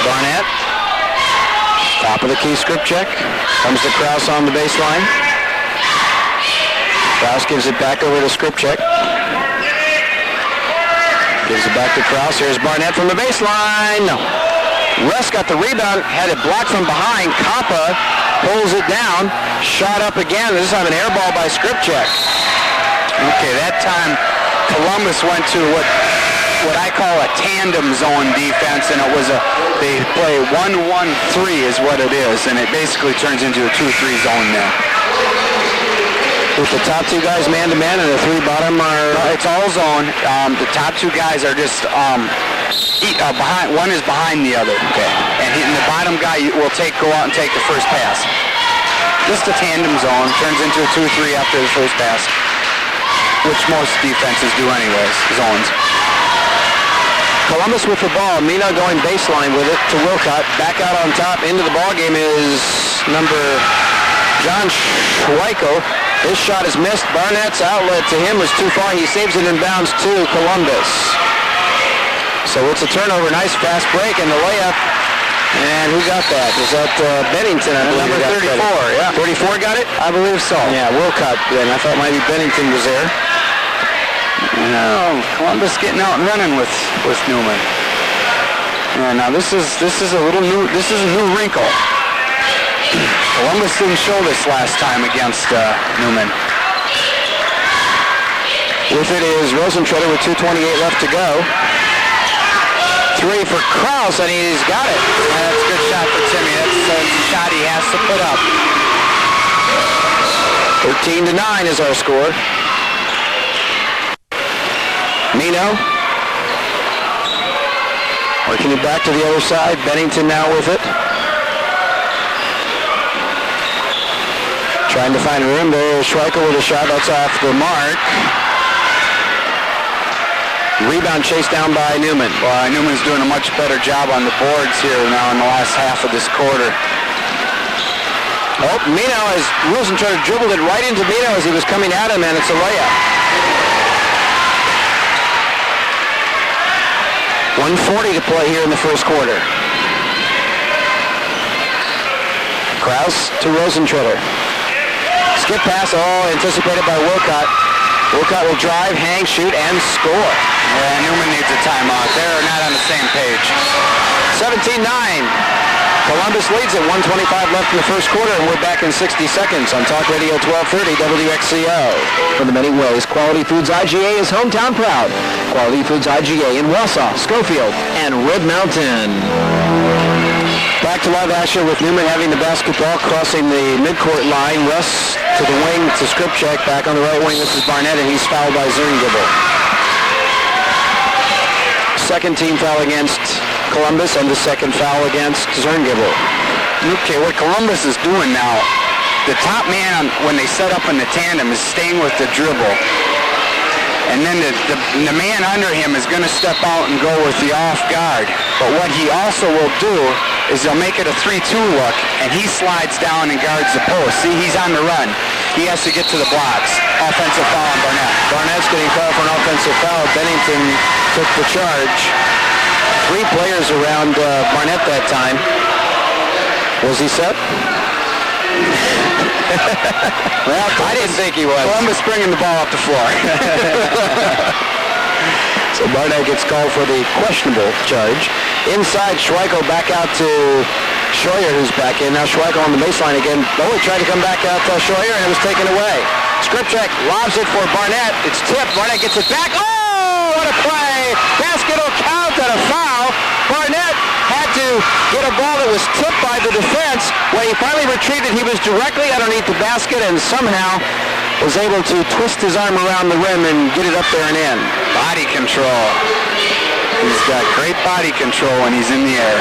Barnett. Top of the key, Skripchek. Comes to Kraus on the baseline. Kraus gives it back over to Skripchek. Gives it back to Kraus. Here's Barnett from the baseline. No. Russ got the rebound, had it blocked from behind. Kappa pulls it down. Shot up again. This time an air ball by Skripchek. Okay, that time Columbus went to what I call a tandem zone defense, and they play 1-1-3 is what it is, and it basically turns into a 2-3 zone now. With the top two guys man-to-man and the three bottom are... It's all zone. The top two guys are just behind. One is behind the other. Okay. And the bottom guy will go out and take the first pass. Just a tandem zone. Turns into a 2-3 after the first pass, which most defenses do anyways, zones. Columbus with the ball. Mina going baseline with it to Wilcott. Back out on top. Into the ball game is number John Schweikel. His shot is missed. Barnett's outlet to him was too far. He saves it in bounds to Columbus. So it's a turnover. Nice fast break and the layup. And who got that? Is that Bennington, I believe? Number 34, yeah. 34 got it? I believe so. Yeah, Wilcott then. I thought maybe Bennington was there. No, Columbus getting out and running with Newman. Yeah, now this is a new wrinkle. Columbus didn't show this last time against Newman. With it is Rosentreter with 2:28 left to go. Three for Kraus, and he's got it. That's a good shot for Timmy. That's a shot he has to put up. 13-9 is our score. Mino. Working it back to the other side. Bennington now with it. Trying to find room there. Schweikel with a shot that's off the mark. Rebound chased down by Newman. Well, Newman's doing a much better job on the boards here now in the last half of this quarter. Oh, Mino has Rosentreter dribbled it right into Mino as he was coming at him, and it's a layup. 1:40 to play here in the first quarter. Kraus to Rosentreter. Skip pass, anticipated by Wilcott. Wilcott will drive, hang, shoot, and score. Yeah, Newman needs a timeout. They're not on the same page. 17-9. Columbus leads at 1:25 left in the first quarter, and we're back in 60 seconds on Talk Radio 1230 WXCO. For the many ways, Quality Foods IGA is hometown proud. Quality Foods IGA in Wausau, Schofield, and Red Mountain. Back to live action with Newman having the basketball, crossing the midcourt line. Russ to the wing to Skripchek. Back on the right wing, this is Barnett, and he's fouled by Zerngibel. Second team foul against Columbus, and the second foul against Zerngibel. Okay, what Columbus is doing now, the top man, when they set up in the tandem, is staying with the dribble. And then the man under him is going to step out and go with the off guard. But what he also will do is he'll make it a 3-2 look, and he slides down and guards the post. See, he's on the run. He has to get to the blocks. Offensive foul on Barnett. Barnett's getting fouled for an offensive foul. Bennington took the charge. Three players around Barnett that time. Was he set? Well, I didn't think he was. Columbus bringing the ball up the floor. So Barnett gets called for the questionable charge. Inside, Schweikel back out to Schroyer, who's back in. Now Schweikel on the baseline again. He tried to come back out to Schroyer, and it was taken away. Skripchek lobs it for Barnett. It's tipped. Barnett gets it back. Oh, what a play. Basket will count and a foul. Barnett had to get a ball that was tipped by the defense. When he finally retrieved it, he was directly underneath the basket and somehow was able to twist his arm around the rim and get it up there and in. Body control. He's got great body control when he's in the air.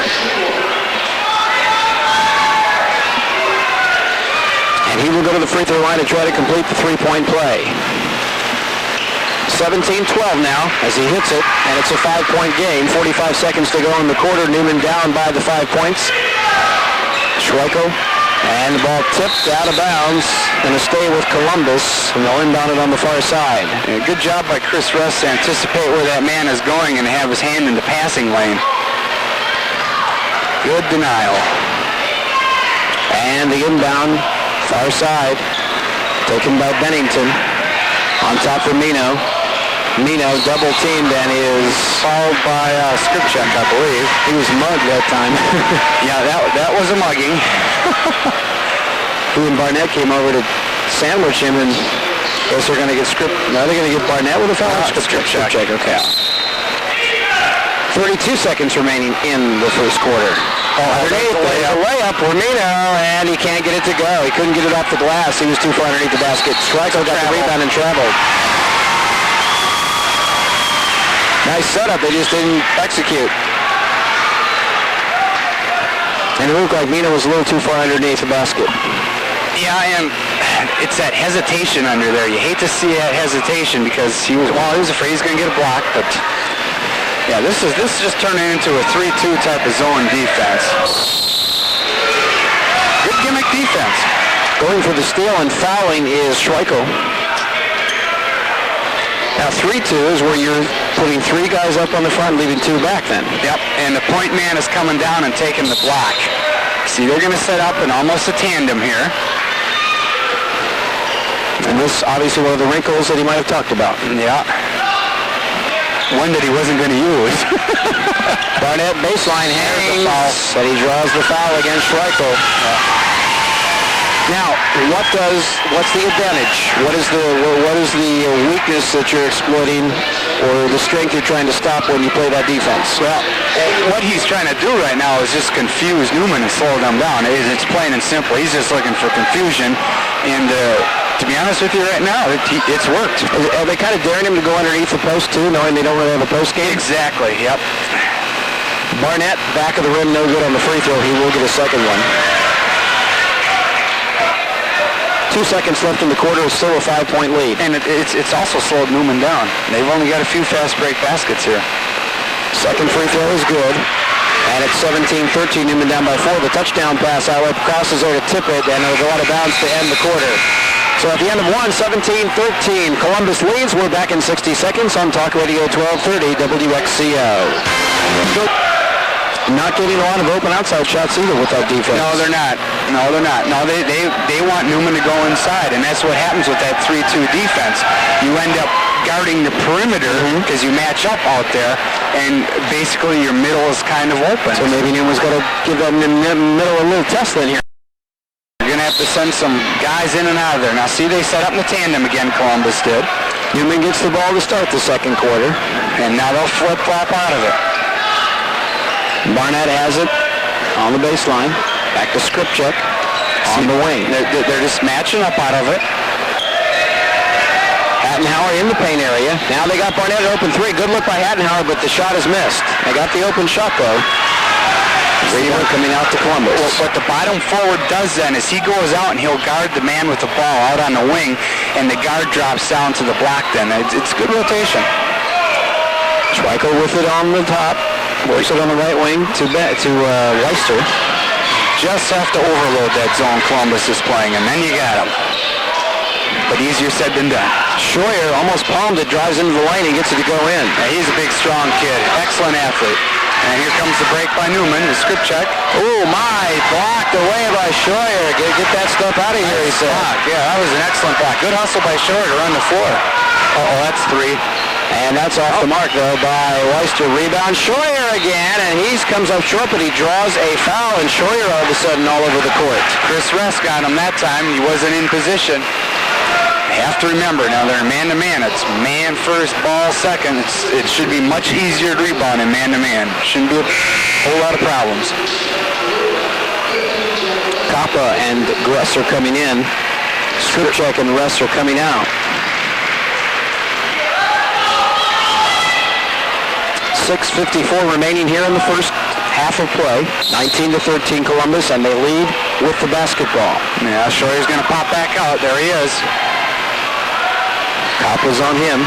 And he will go to the free throw line and try to complete the three-point play. 17-12 now as he hits it, and it's a 5-point game. 45 seconds to go in the quarter. Newman down by the 5 points. Schweikel, and the ball tipped out of bounds. Going to stay with Columbus, and they'll inbound it on the far side. Yeah, good job by Chris Russ to anticipate where that man is going and have his hand in the passing lane. Good denial. And the inbound, far side, taken by Bennington. On top for Mino. Mino double teamed and is fouled by Skripchak, I believe. He was mugged that time. Yeah, that was a mugging. He and Barnett came over to sandwich him, and I guess they're going to get they're going to get Barnett with a foul? Skripchak, okay. 32 seconds remaining in the first quarter. Underneath, there's a layup for Mino, and he can't get it to go. He couldn't get it off the glass. He was too far underneath the basket. Schweitzer got the rebound and traveled. Nice setup. They just didn't execute. And it looked like Mino was a little too far underneath the basket. Yeah, and it's that hesitation under there. You hate to see that hesitation because he was afraid he was going to get a block, but yeah, this is just turning into a 3-2 type of zone defense. Good gimmick defense. Going for the steal and fouling is Schweikel. Now 3-2 is where you're putting 3 guys up on the front and leaving 2 back then. Yep, and the point man is coming down and taking the block. See, they're going to set up in almost a tandem here. And this obviously one of the wrinkles that he might have talked about. Yeah. One that he wasn't going to use. Barnett baseline hangs, but he draws the foul against Schweikel. Now, what's the advantage? What is the weakness that you're exploiting, or the strength you're trying to stop when you play that defense? Well, what he's trying to do right now is just confuse Newman and slow them down. It's plain and simple. He's just looking for confusion, and to be honest with you right now, it's worked. Are they kind of daring him to go underneath the post too, knowing they don't really have a post game? Exactly, yep. Barnett, back of the rim, no good on the free throw. He will get a second one. 2 seconds left in the quarter, is still a 5-point lead. And it's also slowed Newman down. They've only got a few fast break baskets here. Second free throw is good. And it's 17-13, Newman down by 4. The touchdown pass, however, crosses there to tip it, and it'll go out of bounds to end the quarter. So at the end of 17-13, Columbus leads. We're back in 60 seconds on Talk Radio 1230 WXCO. Not getting a lot of open outside shots either with that defense. No, they're not. No, they want Newman to go inside, and that's what happens with that 3-2 defense. You end up guarding the perimeter because you match up out there, and basically your middle is kind of open. So maybe Newman's got to give that middle a little test then here. You're going to have to send some guys in and out of there. Now, see, they set up in the tandem again, Columbus did. Newman gets the ball to start the second quarter, and now they'll flip-flop out of it. Barnett has it on the baseline. Back to Skripchak on the wing. They're just matching up out of it. Hattenhauer in the paint area. Now they got Barnett at open 3. Good look by Hattenhauer, but the shot is missed. They got the open shot, though. Rebound coming out to Columbus. Well, what the bottom forward does then is he goes out and he'll guard the man with the ball out on the wing, and the guard drops down to the block then. It's good rotation. Schweikel with it on the top. Works it on the right wing to Weister. Just have to overload that zone Columbus is playing, and then you got him. But easier said than done. Schroyer almost palmed it, drives into the lane, and gets it to go in. Yeah, he's a big, strong kid. Excellent athlete. And here comes the break by Newman, the Skripchak. Oh, my, blocked away by Schroyer. Get that stuff out of here, he said. Yeah, that was an excellent block. Good hustle by Schroyer to run the floor. Uh-oh, that's 3. And that's off the mark, though, by Weister. Rebound, Schroyer again, and he comes up short, but he draws a foul, and Schroyer all of a sudden all over the court. Chris Rest got him that time. He wasn't in position. You have to remember, now they're man-to-man. It's man first, ball second. It should be much easier to rebound in man-to-man. Shouldn't be a whole lot of problems. Kappa and Gress are coming in. Skripchak and Rest are coming out. 6:54 remaining here in the first half of play. 19-13 Columbus, and they lead with the basketball. Yeah, Schroyer's going to pop back out. There he is. Koppa's on him.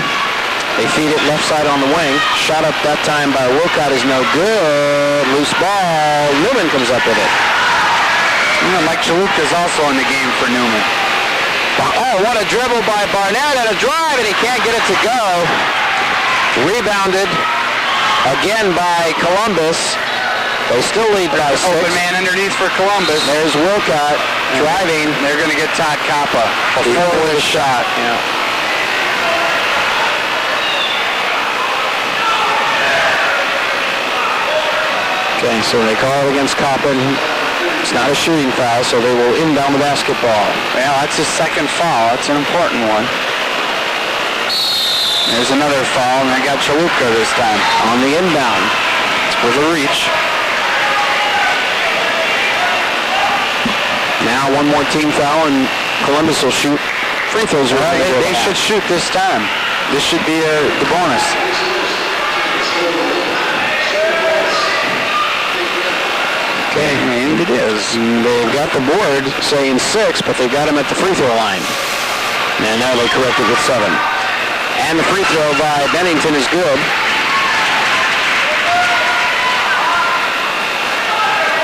They feed it left side on the wing. Shot up that time by Wilcott is no good. Loose ball. Newman comes up with it. You know, Mike Chalupka's also in the game for Newman. Oh, what a dribble by Barnett and a drive, and he can't get it to go. Rebounded again by Columbus. They still lead by 6. Open man underneath for Columbus. There's Wilcott driving. They're going to get Todd Kappa before the shot. Yeah. Okay, so they call it against Kappa. It's not a shooting foul, so they will inbound the basketball. Well, that's his second foul. That's an important one. There's another foul, and they got Chalupka this time on the inbound with a reach. Now one more team foul, and Columbus will shoot free throws. Well, they should shoot this time. This should be the bonus. Okay, and it is. They've got the board saying 6, but they've got him at the free throw line. And now they'll correct it with 7. And the free throw by Bennington is good.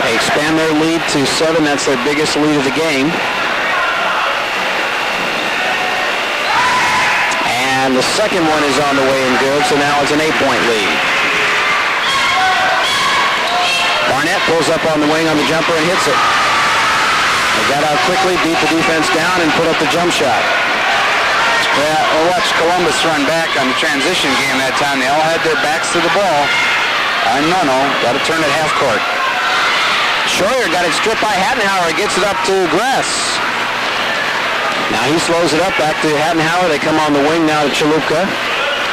They expand their lead to 7. That's their biggest lead of the game. And the second one is on the way and good, so now it's an 8-point lead. Barnett pulls up on the wing on the jumper and hits it. They got out quickly, beat the defense down, and put up the jump shot. Yeah, we'll watch Columbus run back on the transition game that time. They all had their backs to the ball. No, got to turn it half court. Schroyer got it stripped by Hattenhauer. Gets it up to Gress. Now he slows it up back to Hattenhauer. They come on the wing now to Chalupka.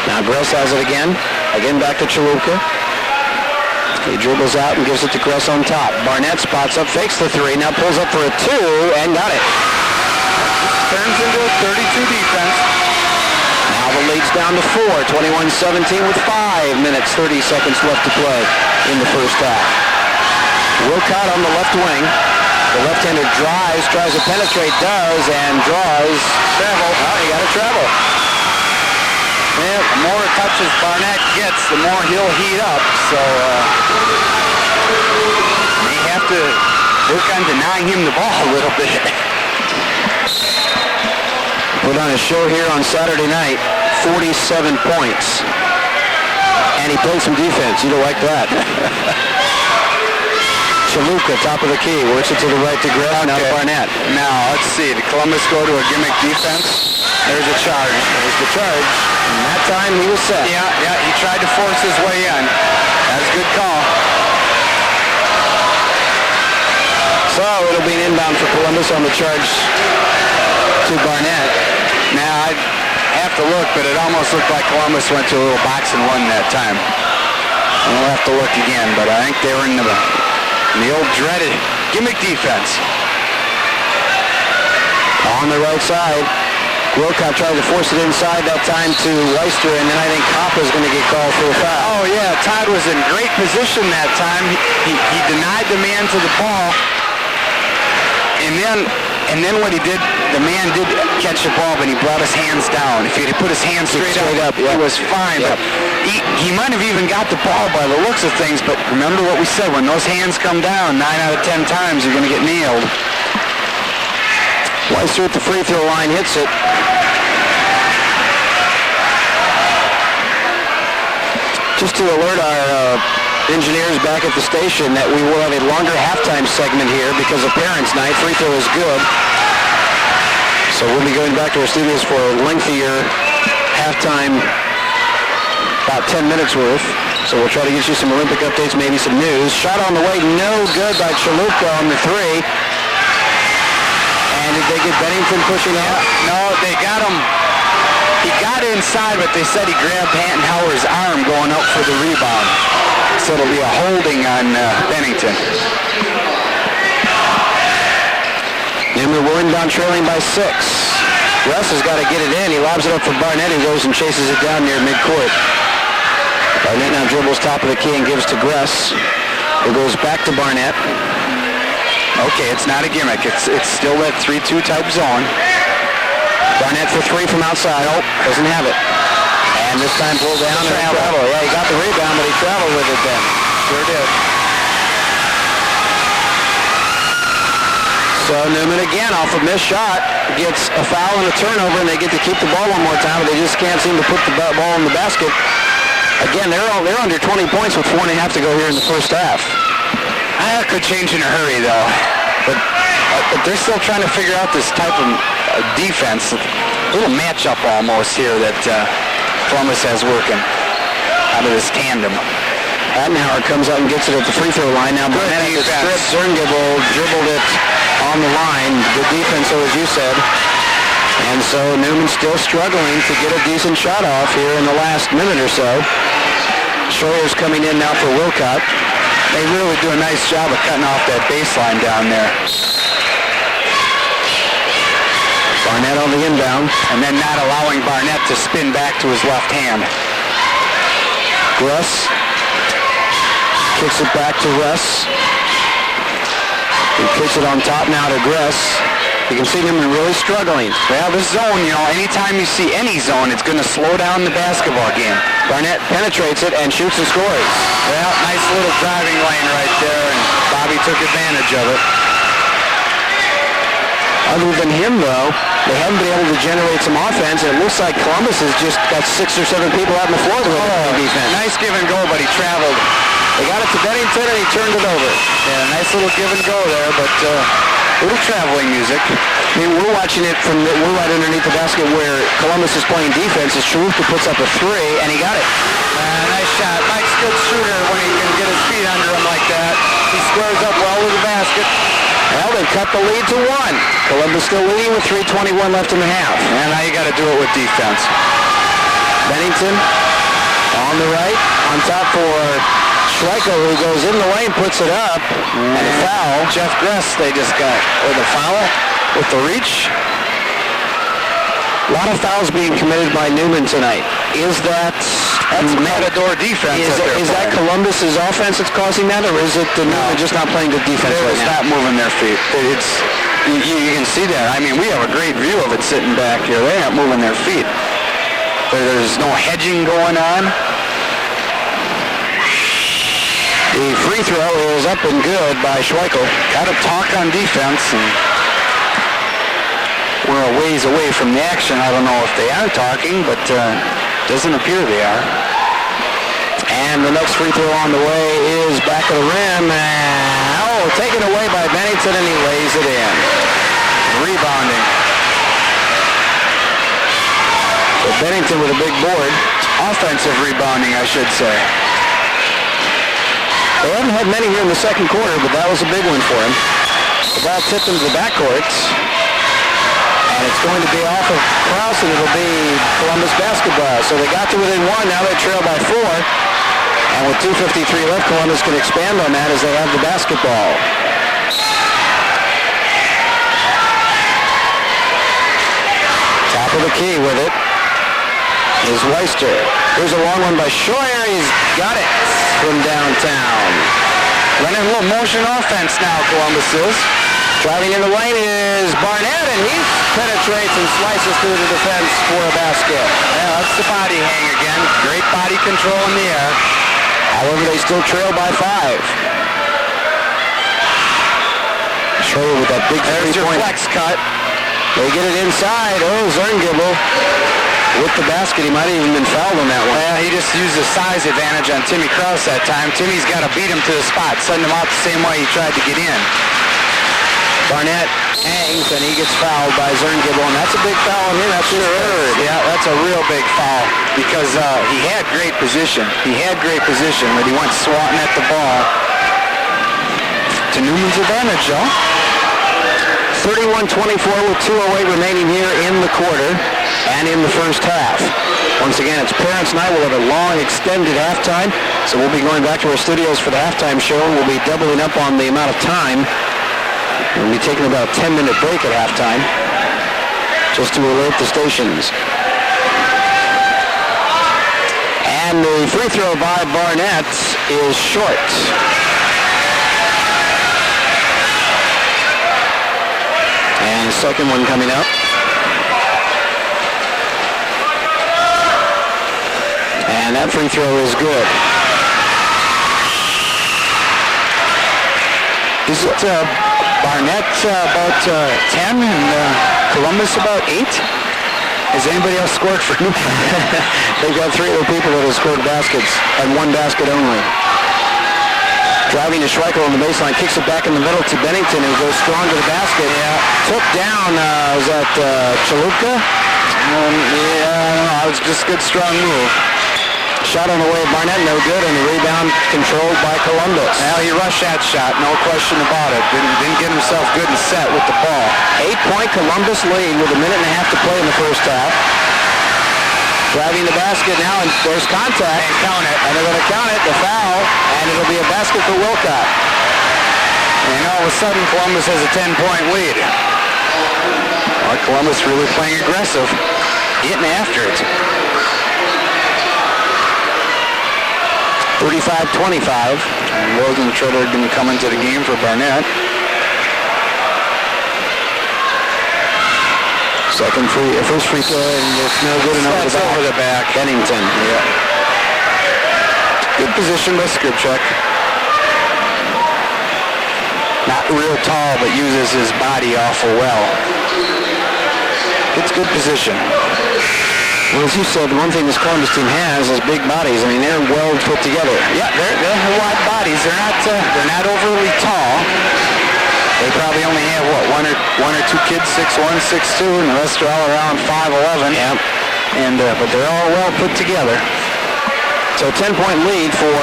Now Gress has it again. Again back to Chalupka. He dribbles out and gives it to Gress on top. Barnett spots up, fakes the 3. Now pulls up for a 2 and got it. Turns into a 32 defense. Now the lead's down to 4. 21-17 with 5 minutes, 30 seconds left to play in the first half. Wilcott on the left wing. The left-hander drives, tries to penetrate, does, and draws. Travel. Oh, he got to travel. Yeah, the more touches Barnett gets, the more he'll heat up. So they have to work on denying him the ball a little bit. Put on a show here on Saturday night, 47 points. And he played some defense. You don't like that. Chalupka, top of the key, works it to the right to Gress, now to Barnett. Now, let's see. Did Columbus go to a gimmick defense? There's a charge. There's the charge. And that time he was set. Yeah, he tried to force his way in. That's a good call. So it'll be an inbound for Columbus on the charge to Barnett. Now, I'd have to look, but it almost looked like Columbus went to a little box and one that time. And we'll have to look again, but I think they were in the old dreaded gimmick defense. On the right side, Wilcott tried to force it inside that time to Weister, and then I think Kappa's going to get called for a foul. Oh, yeah, Todd was in great position that time. He denied the man to the ball, and then what he did, the man did catch the ball, but he brought his hands down. If he had put his hands straight up, yeah. It was fine. Yeah. But he might have even got the ball by the looks of things, but remember what we said, when those hands come down 9 out of 10 times, you're going to get nailed. Weister at the free throw line hits it. Just to alert our engineers back at the station that we will have a longer halftime segment here because of Parents' Night. Free throw is good. So we'll be going back to our studios for a lengthier halftime, about 10 minutes worth. So we'll try to get you some Olympic updates, maybe some news. Shot on the way, no good by Chalupka on the 3. And did they get Bennington pushing out? No, they got him. He got inside, but they said he grabbed Hattenhauer's arm going up for the rebound. So it'll be a holding on Bennington. And we're inbound trailing by 6. Russ has got to get it in. He lobs it up for Barnett, who goes and chases it down near midcourt. Barnett now dribbles top of the key and gives to Gress, who goes back to Barnett. Okay, it's not a gimmick. It's still that 3-2 type zone. Barnett for 3 from outside. Oh, doesn't have it. And this time pulled down and travel. Yeah, he got the rebound, but he traveled with it then. Sure did. So Newman again off a missed shot gets a foul and a turnover, and they get to keep the ball one more time, but they just can't seem to put the ball in the basket. Again, they're under 20 points with 4.5 to go here in the first half. That could change in a hurry, though. But they're still trying to figure out this type of defense. A little matchup almost here that Columbus has working out of this tandem. Attenhauer comes out and gets it at the free throw line. Now Barnett at the strip. Zerngibel dribbled it on the line. Good defense, so as you said. And so Newman's still struggling to get a decent shot off here in the last minute or so. Schroeder's coming in now for Wilcott. They really do a nice job of cutting off that baseline down there. Barnett on the inbound. And then not allowing Barnett to spin back to his left hand. Russ kicks it back to Russ. He kicks it on top now to Gruss. You can see him really struggling. Well, this zone, anytime you see any zone, it's going to slow down the basketball game. Barnett penetrates it and shoots and scores. Well, nice little driving lane right there, and Bobby took advantage of it. Other than him, though, they haven't been able to generate some offense, and it looks like Columbus has just got 6 or 7 people out on the floor to defense. Nice give and go, but he traveled. They got it to Bennington, and he turned it over. Yeah, nice little give and go there, but little traveling music. I mean, we're watching it we're right underneath the basket where Columbus is playing defense. As Charutka puts up a 3, and he got it. Nice shot. Mike's good shooter when he can get his feet under him like that. He squares up well to the basket. Well, they've cut the lead to 1. Columbus still leading with 3:21 left in the half. And now you got to do it with defense. Bennington on the right, on top for Schleicher, who goes in the lane, puts it up, and a foul. Jeff Gruss, they just got with a foul with the reach. A lot of fouls being committed by Newman tonight. That's matador defense. Is that Columbus's offense that's causing that, or is it the Newman just not playing good defense right now? They're not moving their feet. You can see that. I mean, we have a great view of it sitting back here. They aren't moving their feet. There's no hedging going on. The free throw is up and good by Schleicher. Got to talk on defense, and we're a ways away from the action. I don't know if they are talking, but doesn't appear they are. And the next free throw on the way is back of the rim. Taken away by Bennington, and he lays it in. Rebounding. So Bennington with a big board. Offensive rebounding, I should say. They haven't had many here in the second quarter, but that was a big one for him. The ball tipped into the backcourt. And it's going to be off of Krause, and it'll be Columbus basketball. So they got to within 1. Now they trail by 4. And with 2:53 left, Columbus can expand on that as they have the basketball. Top of the key with it is Weister. Here's a long one by Scheuer. He's got it from downtown. Running a little motion offense now, Columbus is. Driving in the lane is Barnett, and he penetrates and slices through the defense for a basket. Yeah, that's the body hang again. Great body control in the air. However, they still trail by 5. Schroeder with that big There's your three-point flex cut. They get it inside. Zerngibel with the basket. He might have even been fouled on that one. Yeah, he just used the size advantage on Timmy Krause that time. Timmy's got to beat him to the spot, send him out the same way he tried to get in. Barnett hangs, and he gets fouled by Zerngibel, and that's a big foul on him. That's his third. Yeah, that's a real big foul because he had great position. But he went swatting at the ball. To Newman's advantage, though. 31-24 with 2:08 remaining here in the quarter and in the first half. Once again, it's Parents Night. We'll have a long, extended halftime, so we'll be going back to our studios for the halftime show, and we'll be doubling up on the amount of time. We'll be taking about a 10-minute break at halftime, just to alert the stations. And the free throw by Barnett is short. And the second one coming up. And that free throw is good. Is it Barnett about 10 and Columbus about 8? Has anybody else scored for Newman? They've got 3 other people that have scored baskets and 1 basket only. Driving to Schweikel on the baseline, kicks it back in the middle to Bennington, who goes strong to the basket. Took down, was that Chalupka? Yeah, I don't know. It was just a good, strong move. Shot on the way of Barnett, no good, and the rebound controlled by Columbus. Well, he rushed that shot, no question about it. Didn't get himself good and set with the ball. 8-point Columbus lead with a minute and a half to play in the first half. Driving the basket now, and there's contact. And count it. And they're going to count it, the foul, and it'll be a basket for Wilcott. And all of a sudden, Columbus has a 10-point lead. Well, Columbus really playing aggressive, getting after it. 35-25. And Rosentrotter going to come into the game for Barnett. First free throw, and it's no good enough. That's over the back. Bennington. Yeah. Good position by Skripchuk. Not real tall, but uses his body awful well. Gets good position. Well, as you said, one thing this Columbus team has is big bodies. I mean, they're well put together. Yeah, they're wide bodies. They're not overly tall. They probably only have one or two kids 6'1", 6'2", and the rest are all around 5'11". Yep. And but they're all well put together. So 10-point lead for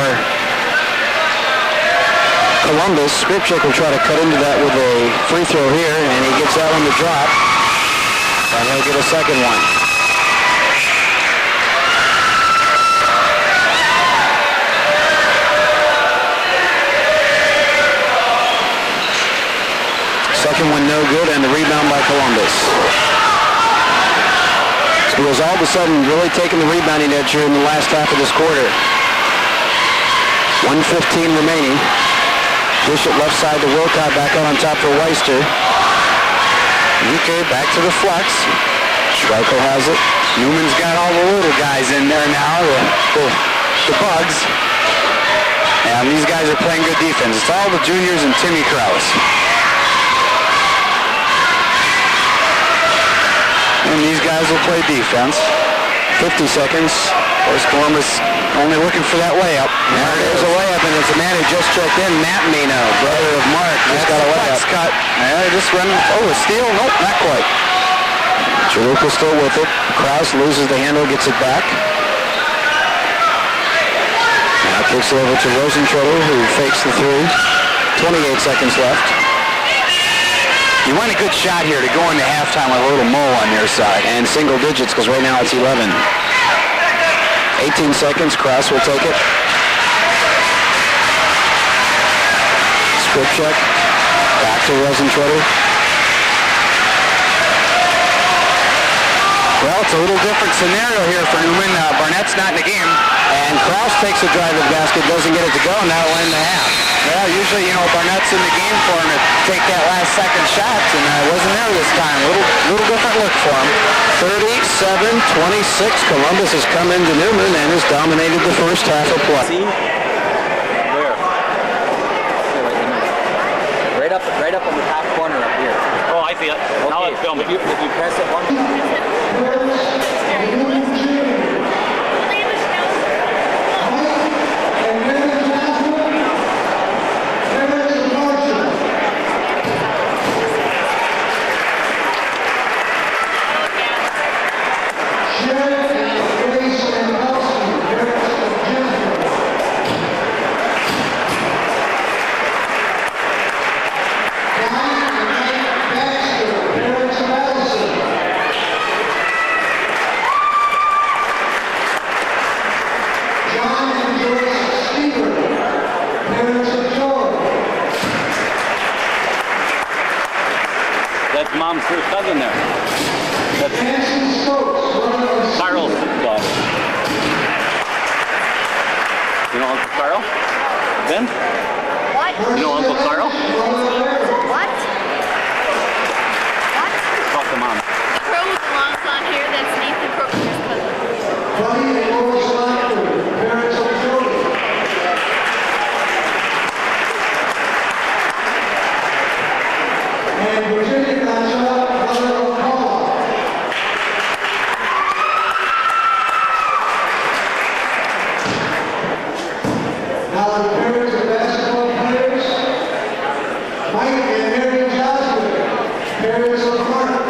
Columbus. Skripchuk will try to cut into that with a free throw here, and he gets that one to drop. And he'll get a second one. Second one no good, and the rebound by Columbus. Schools all of a sudden really taking the rebounding edge here in the last half of this quarter. 1:15 remaining. Dish it left side to Wilcott, back out on top for Weister. Okay, back to the flex. Schweikel has it. Newman's got all the little guys in there now, the bugs. And these guys are playing good defense. It's all the juniors and Timmy Kraus. And these guys will play defense. 50 seconds. Of course, Columbus only looking for that layup. There's a layup, and it's a man who just checked in, Matt Mino, brother of Mark, just got a layup. Cut. Yeah, just running. Oh, a steal? Nope, not quite. Chalupa still with it. Kraus loses the handle, gets it back. Now kicks it over to Rosentrotter, who fakes the three. 28 seconds left. You want a good shot here to go into halftime with a little mo on your side. And single digits, because right now it's 11. 18 seconds, Kraus will take it. Skripchuk, back to Rosentrotter. Well, it's a little different scenario here for Newman. Barnett's not in the game. And Kraus takes a drive to the basket, doesn't get it to go, and that'll end the half. Well, usually, Barnett's in the game for him to take that last second shot, and wasn't there this time. Little different look for him. 37-26. Columbus has come into Newman and has dominated the first half of play. See? Where? Right up on the top corner up here. Oh, I see it. Now Okay, it's filming. If you press it one That's mom's first cousin there. That's Carl's daughter. You know Uncle Carl? Ben? What? You know Uncle Carl? What? What? Talk to mom. Crow belongs on here. That's Nathan Crooker's cousin. Now the parents of basketball and Mary Josler, parents of Mark.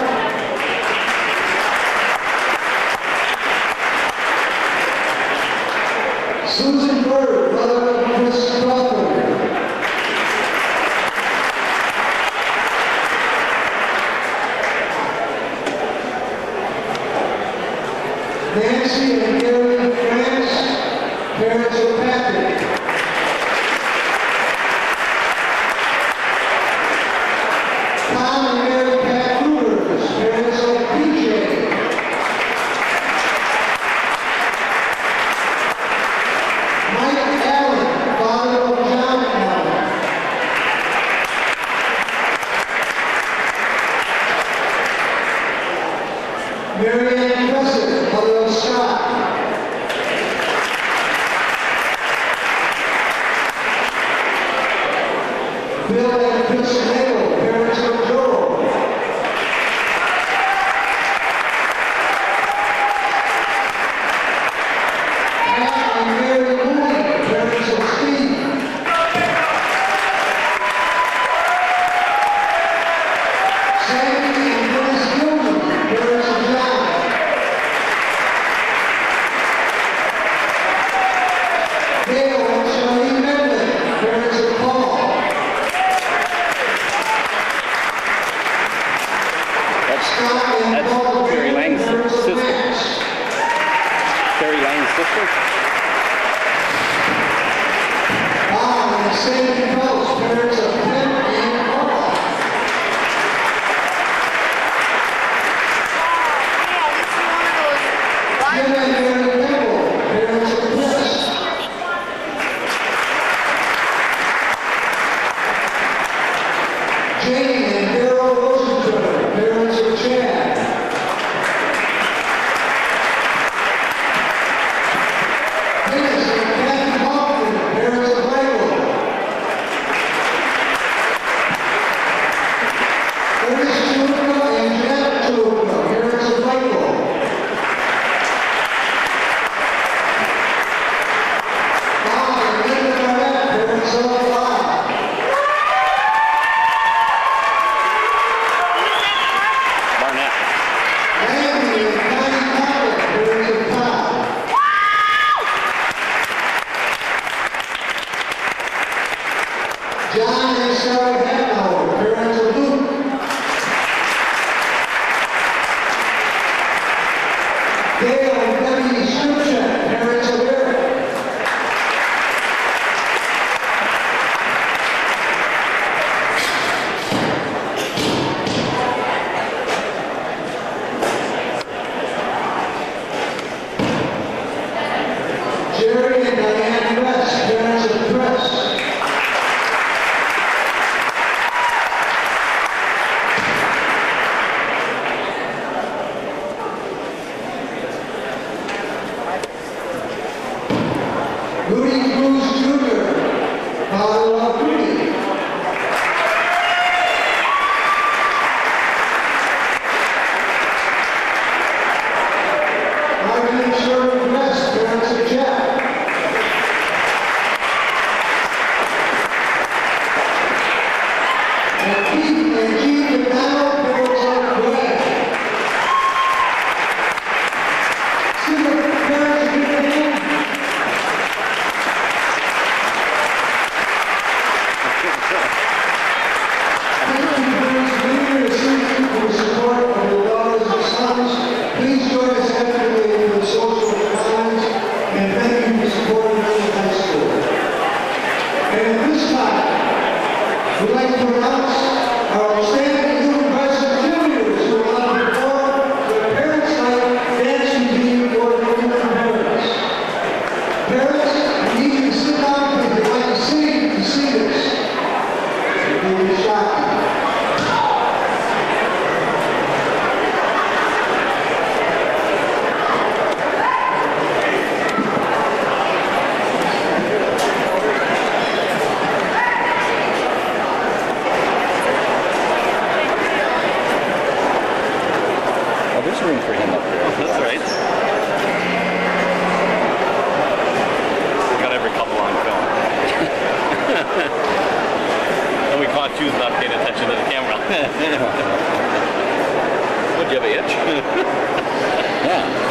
Susan Bird, mother of Chris Crawford. Nancy and Gary France, parents of Patrick. Tom and Mary Pat Ruters, parents of PJ. Mike Allen, father of John Allen. Mary Ann Crescent, mother of Scott. Bill and Chris Nagle, parents of Joel. Pat and Mary Mooney, parents of Steve. Sandy and Dennis Gilman, parents of John. Dale and Charlene Medley, parents of Paul. Scott and Paul Terry Lang's parents of sister. Lance. Terry Lane's sister. Bob and Sandy Phelps, parents of Tim and Paul. Jim and Mary Campbell, parents of Chris. Jane and Daryl Rosenthal, parents of Chad. Dennis and Kathy Hoffman, parents of Michael. Ernest Chuluka and Janet Chuluka, parents of Michael. Bob and Linda Barnett, parents of Bob. Barnett. Randy and Connie Cotter, parents of Todd. John and Sarah Hanauer, parents of Luke. Dale and Debbie Scripchet, parents of Eric. Jerry and Diane West, parents of Chris. Rudy Cruz Jr., father of Rudy. Marvin and Sherman West, parents of Jack. And Keith and Jean McDonald, parents of Greg. See the parents of your name? Please join us actively in the social times, and thank you for supporting Early High School. And at this time, we'd like to announce our outstanding new President Juniors who will now perform the Parents' Night Dance Routine for the new parents. Parents, we need you to sit down if you'd like to see this. It will be shocking. choose not paying attention to the camera. Would you have an itch? Yeah.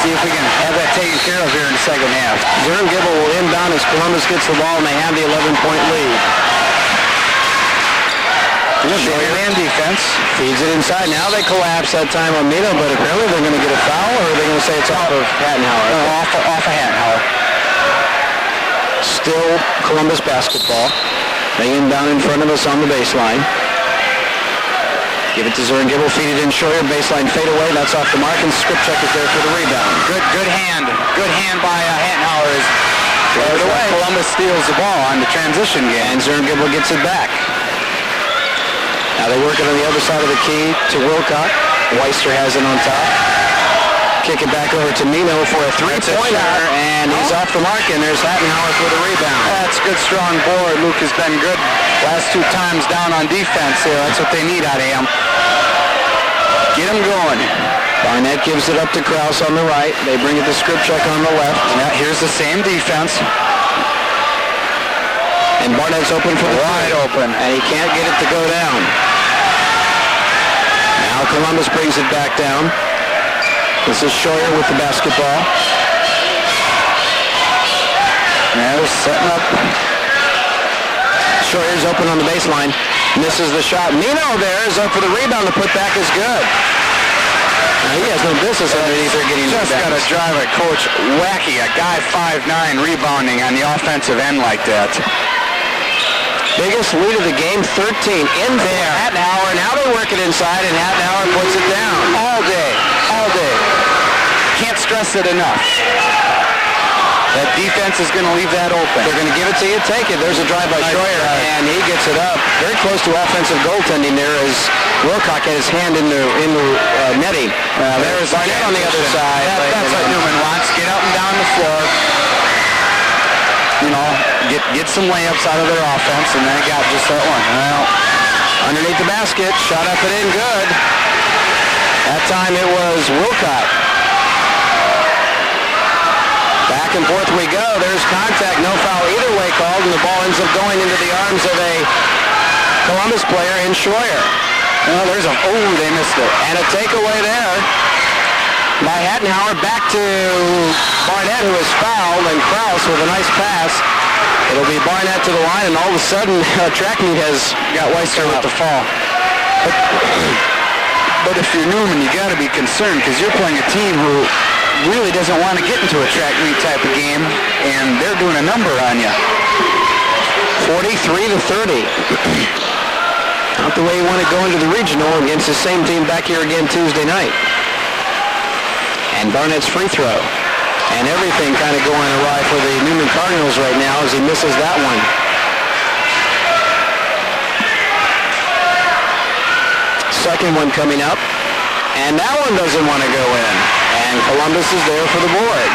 See if we can have that taken care of here in the second half. Zern Gibble will inbound as Columbus gets the ball and they have the 11-point lead. Good man defense. Feeds it inside. Now they collapse that time on Mino, but apparently they're going to get a foul, or are they going to say it's off of Hattenhauer? Off of Hattenhauer. Still Columbus basketball. They inbound in front of us on the baseline. Give it to Zern Gibble, feed it in Scheuer, baseline fade away, that's off the mark, and Skripchuk is there for the rebound. Good hand by Hattenhauer as Columbus steals the ball on the transition game. And Zern Gibble gets it back. Now they work it on the other side of the key to Wilcock. Weister has it on top. Kick it back over to Mino for a three-pointer, and he's off the mark, and there's Hattenhauer for the rebound. That's good, strong board. Luke has been good last two times down on defense here. That's what they need out of him. Get him going. Barnett gives it up to Krause on the right. They bring it to Skripchuk on the left. Yeah, here's the same defense. And Barnett's open for the wide open. And he can't get it to go down. Now Columbus brings it back down. This is Scheuer with the basketball. Now they're setting up. Scheuer's open on the baseline. Misses the shot. Mino there is up for the rebound. The putback is good. Now he has no business underneath there getting Just got to drive it, Coach Wacky. A guy 5'9" rebounding on the offensive end like that. Biggest lead of the game, 13 in there. Hattenhauer, now they work it inside, and Hattenhauer puts it down. All day. Can't stress it enough. That defense is going to leave that open. They're going to give it to you, take it. There's a drive by Scheuer, and he gets it up. Very close to offensive goaltending there as Wilcock had his hand in the netting. There's Barnett on the other side. That's what Newman wants. Get up and down the floor. You know, get some layups out of their offense, and they got just that one. Well, underneath the basket, shot up and in good. That time it was Wilcock. Back and forth we go. There's contact. No foul either way called, and the ball ends up going into the arms of a Columbus player in Scheuer. Well, they missed it. And a takeaway there. by Hattenhauer. Back to Barnett, who is fouled, and Kraus with a nice pass. It'll be Barnett to the line, and all of a sudden, track meet has got Weister with the fall. But if you're Newman, you got to be concerned because you're playing a team who really doesn't want to get into a track meet type of game, and they're doing a number on you. 43-30. Not the way you want to go into the regional against the same team back here again Tuesday night. And Barnett's free throw. And everything kind of going awry for the Newman Cardinals right now as he misses that one. Second one coming up. And that one doesn't want to go in. And Columbus is there for the board.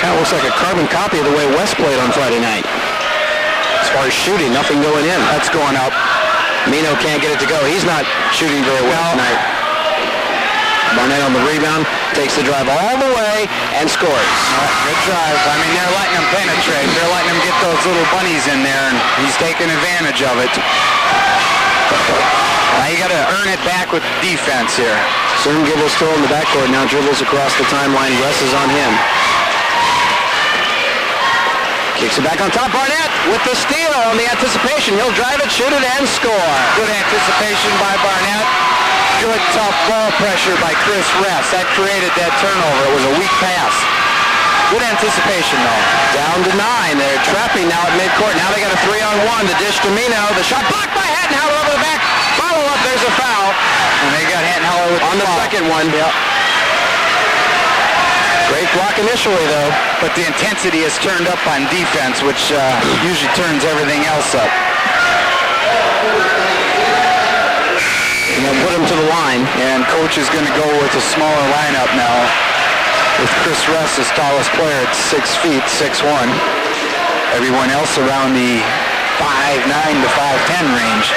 Kind of looks like a carbon copy of the way West played on Friday night. As far as shooting, nothing going in. That's going up. Mino can't get it to go. He's not shooting very well tonight. Barnett on the rebound, takes the drive all the way, and scores. Good drive. I mean, they're letting him penetrate. They're letting him get those little bunnies in there, and he's taking advantage of it. Now you got to earn it back with defense here. Soon Gibble still in the backcourt, now dribbles across the timeline. Russ is on him. Kicks it back on top. Barnett with the steal on the anticipation. He'll drive it, shoot it, and score. Good anticipation by Barnett. Good tough ball pressure by Chris Ress. That created that turnover. It was a weak pass. Good anticipation, though. Down to 9. They're trapping now at midcourt. Now they got a 3-on-1. The dish to Mino. The shot blocked by Hattenhauer over the back. Follow up. There's a foul. And they got Hattenhauer with on the second one. Yep. Great block initially, though. But the intensity has turned up on defense, which usually turns everything else up. And they'll put him to the line. And coach is going to go with a smaller lineup now. With Chris Russ, his tallest player at 6 feet, 6'1". Everyone else around the 5'9" to 5'10" range.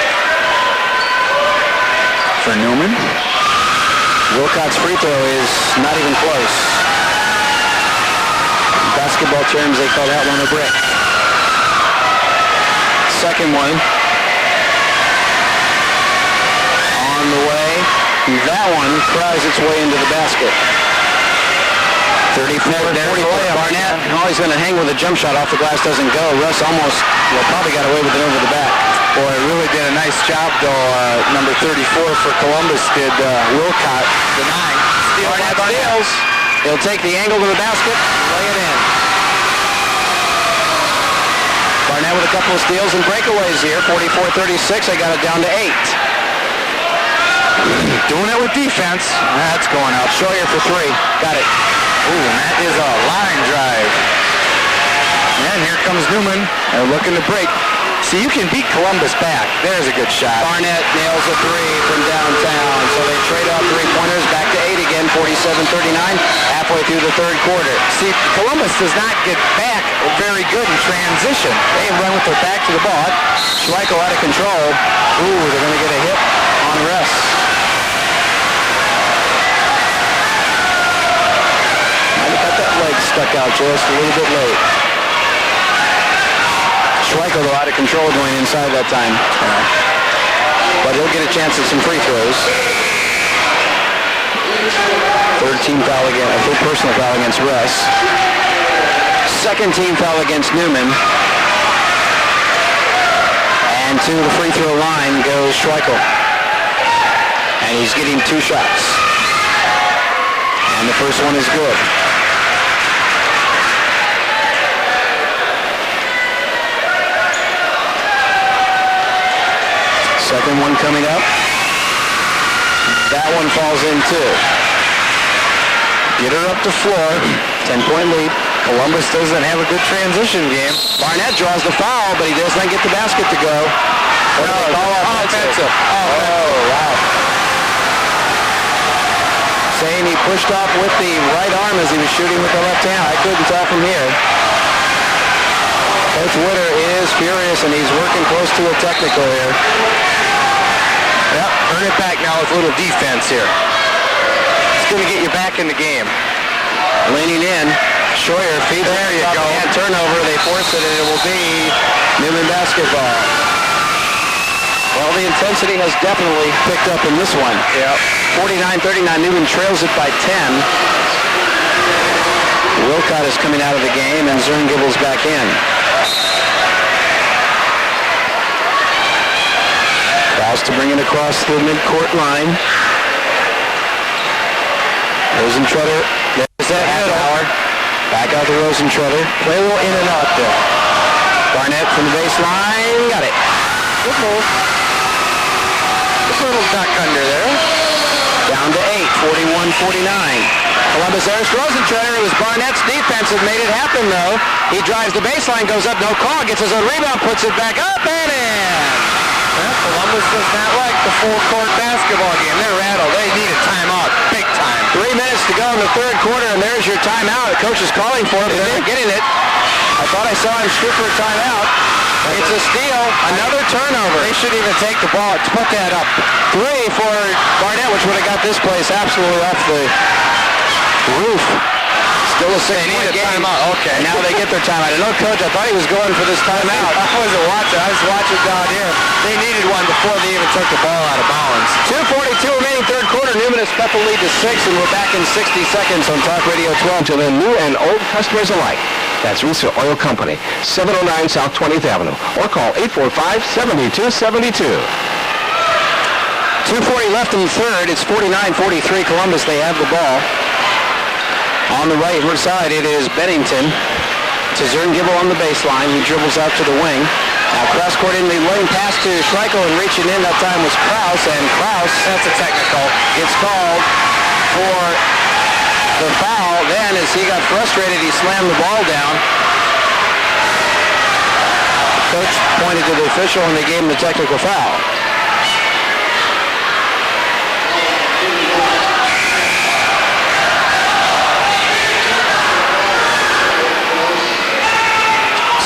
For Newman. Wilcott's free throw is not even close. In basketball terms, they call that one a brick. Second one. On the way. That one cries its way into the basket. 34 Barnett. Oh, he's going to hang with a jump shot off the glass. Doesn't go. Russ almost, probably got away with it over the back. Boy, really did a nice job, though. Number 34 for Columbus did Wilcott. The 9. Barnett steals. He'll take the angle to the basket, lay it in. Barnett with a couple of steals and breakaways here. 44-36. They got it down to 8. Doing it with defense. That's going up. Schroyer for 3. Got it. Ooh, and that is a line drive. And here comes Newman. They're looking to break. See, you can beat Columbus back. There's a good shot. Barnett nails a 3 from downtown. So they trade off 3-pointers. Back to 8 again. 47-39. Halfway through the third quarter. See, Columbus does not get back very good in transition. They run with their back to the ball. Schleichel out of control. Ooh, they're going to get a hit on Russ. Leg stuck out just a little bit late. Schleichel, though, out of control going inside that time. But he'll get a chance at some free throws. Third personal foul against Russ. Second team foul against Newman. And to the free throw line goes Schleichel. And he's getting 2 shots. And the first one is good. Second one coming up. That one falls in too. Get her up to floor. 10-point lead. Columbus doesn't have a good transition game. Barnett draws the foul, but he does not get the basket to go. Offensive. Oh, wow. Saying he pushed off with the right arm as he was shooting with the left hand. I couldn't tell from here. Coach Witter is furious, and he's working close to a technical here. Yep, earn it back now with a little defense here. It's going to get you back in the game. Leaning in, Schroyer feeds. There you go. And turnover, they force it, and it will be Newman basketball. Well, the intensity has definitely picked up in this one. Yeah. 49-39, Newman trails it by 10. Wilcott is coming out of the game, and Zern-Gibble's back in. Kraus to bring it across the midcourt line. Rosentretter, there's that middle. Back out to Rosentretter. Play a little in and out there. Barnett from the baseline, got it. Good move. Just a little duck under there. Down to 8, 41-49. Columbus Airs Rosentretter. It was Barnett's defense that made it happen, though. He drives the baseline, goes up, no call, gets his own rebound, puts it back up and in. Well, Columbus does not like the full-court basketball game. They're rattled. They need a timeout, big time. 3 minutes to go in the third quarter, and there's your timeout. The coach is calling for it, but they're not getting it. I thought I saw him shoot for a timeout. It's a steal, another turnover. They should even take the ball to put that up. 3 for Barnett, which would have got this place absolutely off the roof. Still a 6-point game. Timeout. Okay. Now they get their timeout. I know, Coach, I thought he was going for this timeout. I wasn't watching. I was watching down here. They needed one before they even took the ball out of bounds. 2:42 remaining third quarter. Newman has cut the lead to 6, and we're back in 60 seconds on Talk Radio 12 to the new and old customers alike. That's Rooster Oil Company, 709 South 20th Avenue, or call 845-7272. 2:40 left in the third. It's 49-43 Columbus. They have the ball. On the right side, it is Bennington to Zern-Gibble on the baseline. He dribbles out to the wing. Now cross-court in the lane pass to Schleichel, and reaching in that time was Kraus, and Kraus, that's a technical, gets called for the foul. Then, as he got frustrated, he slammed the ball down. The coach pointed to the official, and they gave him the technical foul.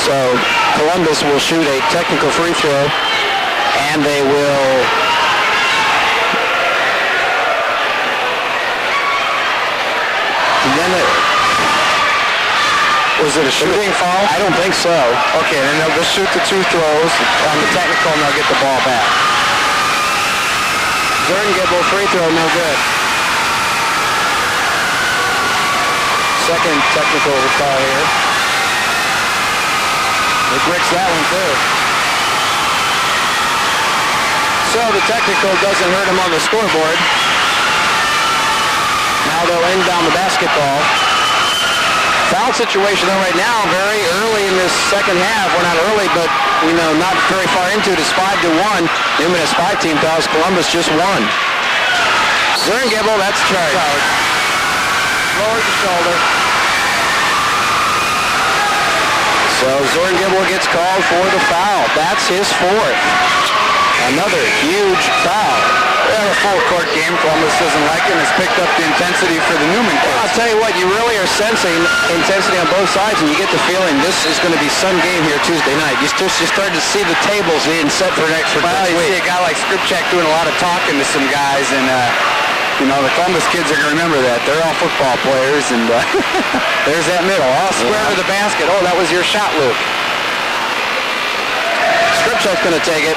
So Columbus will shoot a technical free throw, and they will was it a shooting foul? I don't think so. Okay, then they'll just shoot the 2 throws on the technical, and they'll get the ball back. Zern-Gibble free throw, no good. Second technical foul here. He bricks that one too. So the technical doesn't hurt him on the scoreboard. Now they'll inbound the basketball. Foul situation though right now, very early in this second half. We're not early, but not very far into it. It's 5-1. Newman has 5 team fouls. Columbus just 1. Zern-Gibble, that's charged. Lowers the shoulder. So Zern-Gibble gets called for the foul. That's his 4th. Another huge foul. We have a full court game. Columbus doesn't like it, and it's picked up the intensity for the Newman kids. I'll tell you what, you really are sensing intensity on both sides, and you get the feeling this is going to be some game here Tuesday night. You start to see the tables being set for next week. You see a guy like Skripchak doing a lot of talking to some guys, and the Columbus kids are going to remember that. They're all football players, and there's that middle. All square to the basket. Oh, that was your shot, Luke. Skripchak's going to take it,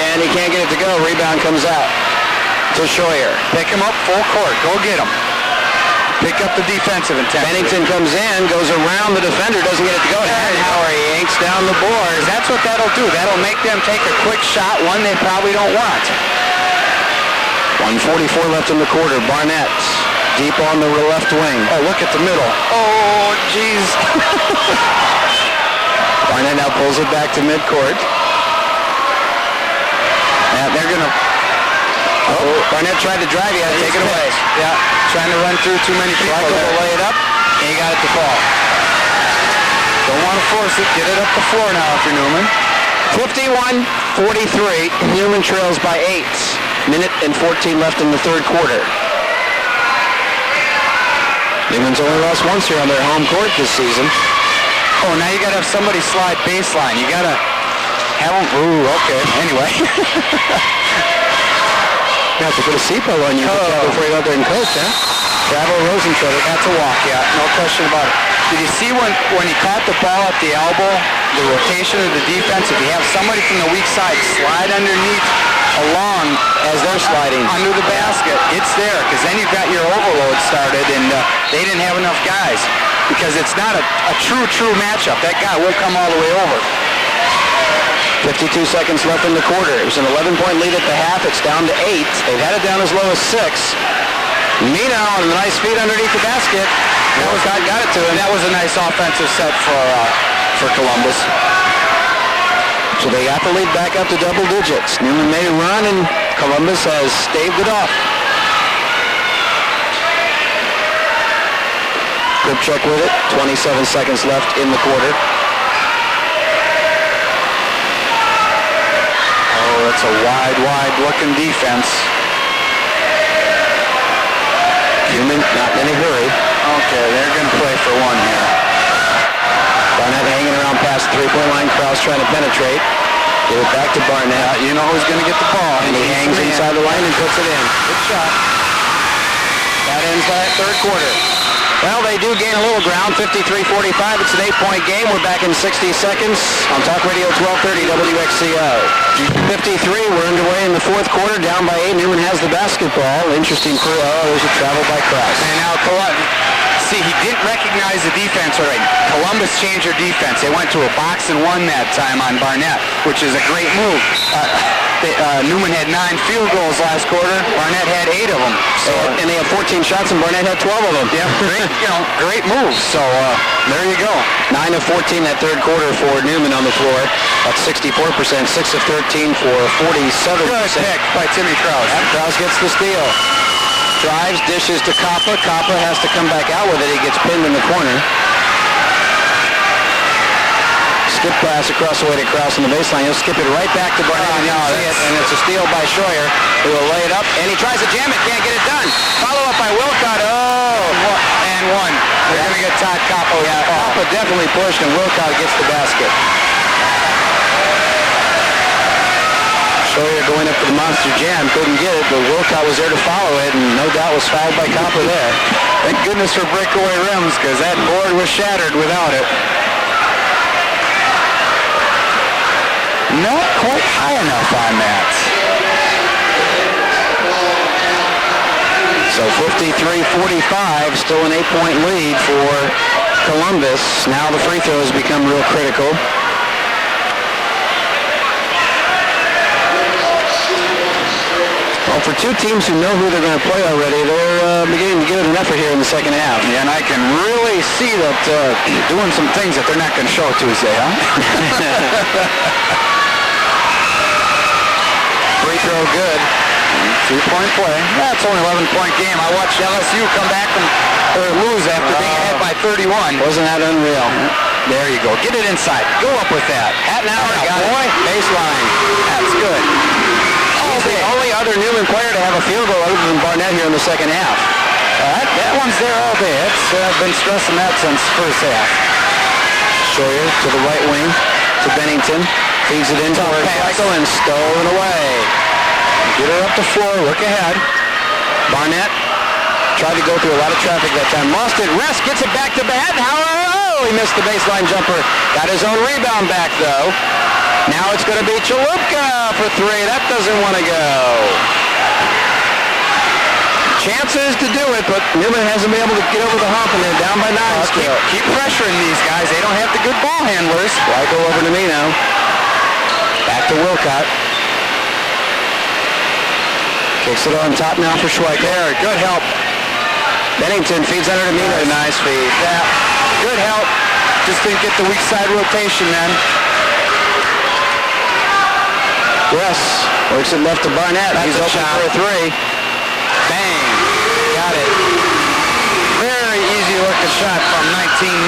and he can't get it to go. Rebound comes out to Scheuer. Pick him up full court. Go get him. Pick up the defensive intensity. Bennington comes in, goes around the defender, doesn't get it to go. Howard yanks down the boards. That's what that'll do. That'll make them take a quick shot, one they probably don't want. 1:44 left in the quarter. Barnett deep on the left wing. Oh, look at the middle. Oh, jeez. Barnett now pulls it back to midcourt. Now they're going to... Oh, Barnett tried to drive. He had to take it away. Yeah, trying to run through too many people. Schleichel will lay it up, and he got it to fall. Don't want to force it. Get it up the floor now if you're Newman. 51-43. Newman trails by 8. Minute and 14 left in the third quarter. Newman's only lost once here on their home court this season. Oh, now you got to have somebody slide baseline. You got to have them... Ooh, okay. Anyway. You have to put a seatbelt on you before you go out there and coach, huh? Travel Rosentretter. That's a walk, yeah. No question about it. Did you see when he caught the ball at the elbow, the rotation of the defense? If you have somebody from the weak side slide underneath along as they're sliding. Under the basket. It's there, because then you've got your overload started, and they didn't have enough guys. Because it's not a true matchup. That guy won't come all the way over. 52 seconds left in the quarter. It was an 11-point lead at the half. It's down to 8. They've had it down as low as 6. Mina on a nice feed underneath the basket. Wilcott got it to him. That was a nice offensive set for Columbus. So they got the lead back up to double digits. Newman made a run, and Columbus has staved it off. Kripchuk with it. 27 seconds left in the quarter. Oh, that's a wide looking defense. Newman not in any hurry. Okay, they're going to play for one here. Barnett hanging around past the three-point line. Krause trying to penetrate. Give it back to Barnett. You know who's going to get the ball. And he hangs inside the line and puts it in. Good shot. That ends that third quarter. Well, they do gain a little ground, 53-45. It's an 8-point game. We're back in 60 seconds on Talk Radio 1230 WXCO. 53, we're underway in the fourth quarter, down by 8. Newman has the basketball. Interesting. There's a travel by Krause. And now see, he didn't recognize the defense already. Columbus changed their defense. They went to a box and one that time on Barnett, which is a great move. Newman had 9 field goals last quarter. Barnett had 8 of them. So, and they had 14 shots, and Barnett had 12 of them. Yeah, great move. So there you go. 9 of 14 that third quarter for Newman on the floor. That's 64%. 6 of 13 for 47%. Good pick by Timmy Krause. Krause gets the steal. Drives, dishes to Kappa. Kappa has to come back out with it. He gets pinned in the corner. Skip pass across the way to Krause on the baseline. He'll skip it right back to Barnett. And it's a steal by Schroyer, who will lay it up. And he tries to jam it. Can't get it done. Follow up by Wilcott. And one. They're going to get Todd Kappa. Yeah, Kappa definitely pushed, and Wilcott gets the basket. Schroyer going up for the monster jam. Couldn't get it, but Wilcott was there to follow it, and no doubt was fouled by Kappa there. Thank goodness for breakaway rims, because that board was shattered without it. Not quite high enough on that. So 53-45, still an 8-point lead for Columbus. Now the free throws become real critical. Well, for two teams who know who they're going to play already, they're beginning to give it an effort here in the second half. Yeah, and I can really see that doing some things that they're not going to show Tuesday, huh? Free throw good. 3-point play. That's only an 11-point game. I watched LSU come back or lose after being ahead by 31. Wasn't that unreal? There you go. Get it inside. Go up with that. Hattenauer got it. Baseline. That's good. He's the only other Newman player to have a field goal other than Barnett here in the second half. That one's there all day. I've been stressing that since first half. Schroyer to the right wing to Bennington. Feeds it in for Flacco and stolen away. Get her up the floor. Look ahead. Barnett tried to go through a lot of traffic that time. Lost it. Rest gets it back to Hattenauer. Oh, he missed the baseline jumper. Got his own rebound back, though. Now it's going to be Chalupka for 3. That doesn't want to go. Chances to do it, but Newman hasn't been able to get over the hump, and they're down by 9 still. Keep pressuring these guys. They don't have the good ball handlers. Flacco over to Mino. Back to Wilcott. Kicks it on top now for Schweiker. There, good help. Bennington feeds under to Mino. Nice feed. Yeah, good help. Just didn't get the weak side rotation then. Russ works it left to Barnett. He's open for a 3. Bang. Got it. Very easy looking shot from 19-9.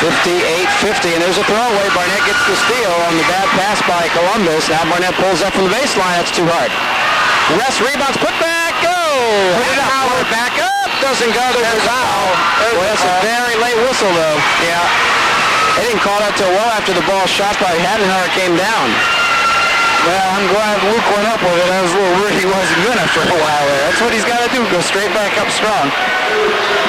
58-50, and there's a throwaway. Barnett gets the steal on the bad pass by Columbus. Now Barnett pulls up from the baseline. That's too hard. Russ rebounds, put back, go! Hattenauer back up, doesn't go. There's a foul. That's a very late whistle, though. Yeah. They didn't call that till well after the ball shot by Hattenauer came down. Well, I'm glad Luke went up with it. I was a little worried he wasn't gonna for a while there. That's what he's got to do, go straight back up strong.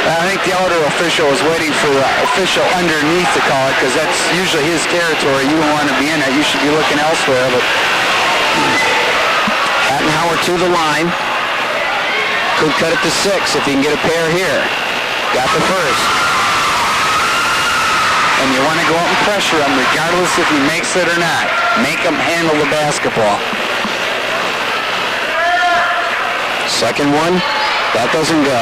I think the outer official was waiting for the official underneath to call it, because that's usually his territory. You don't want to be in it. You should be looking elsewhere, but Rettenhauer to the line. Could cut it to 6 if he can get a pair here. Got the first. And you want to go out and pressure him regardless if he makes it or not. Make him handle the basketball. Second one. That doesn't go.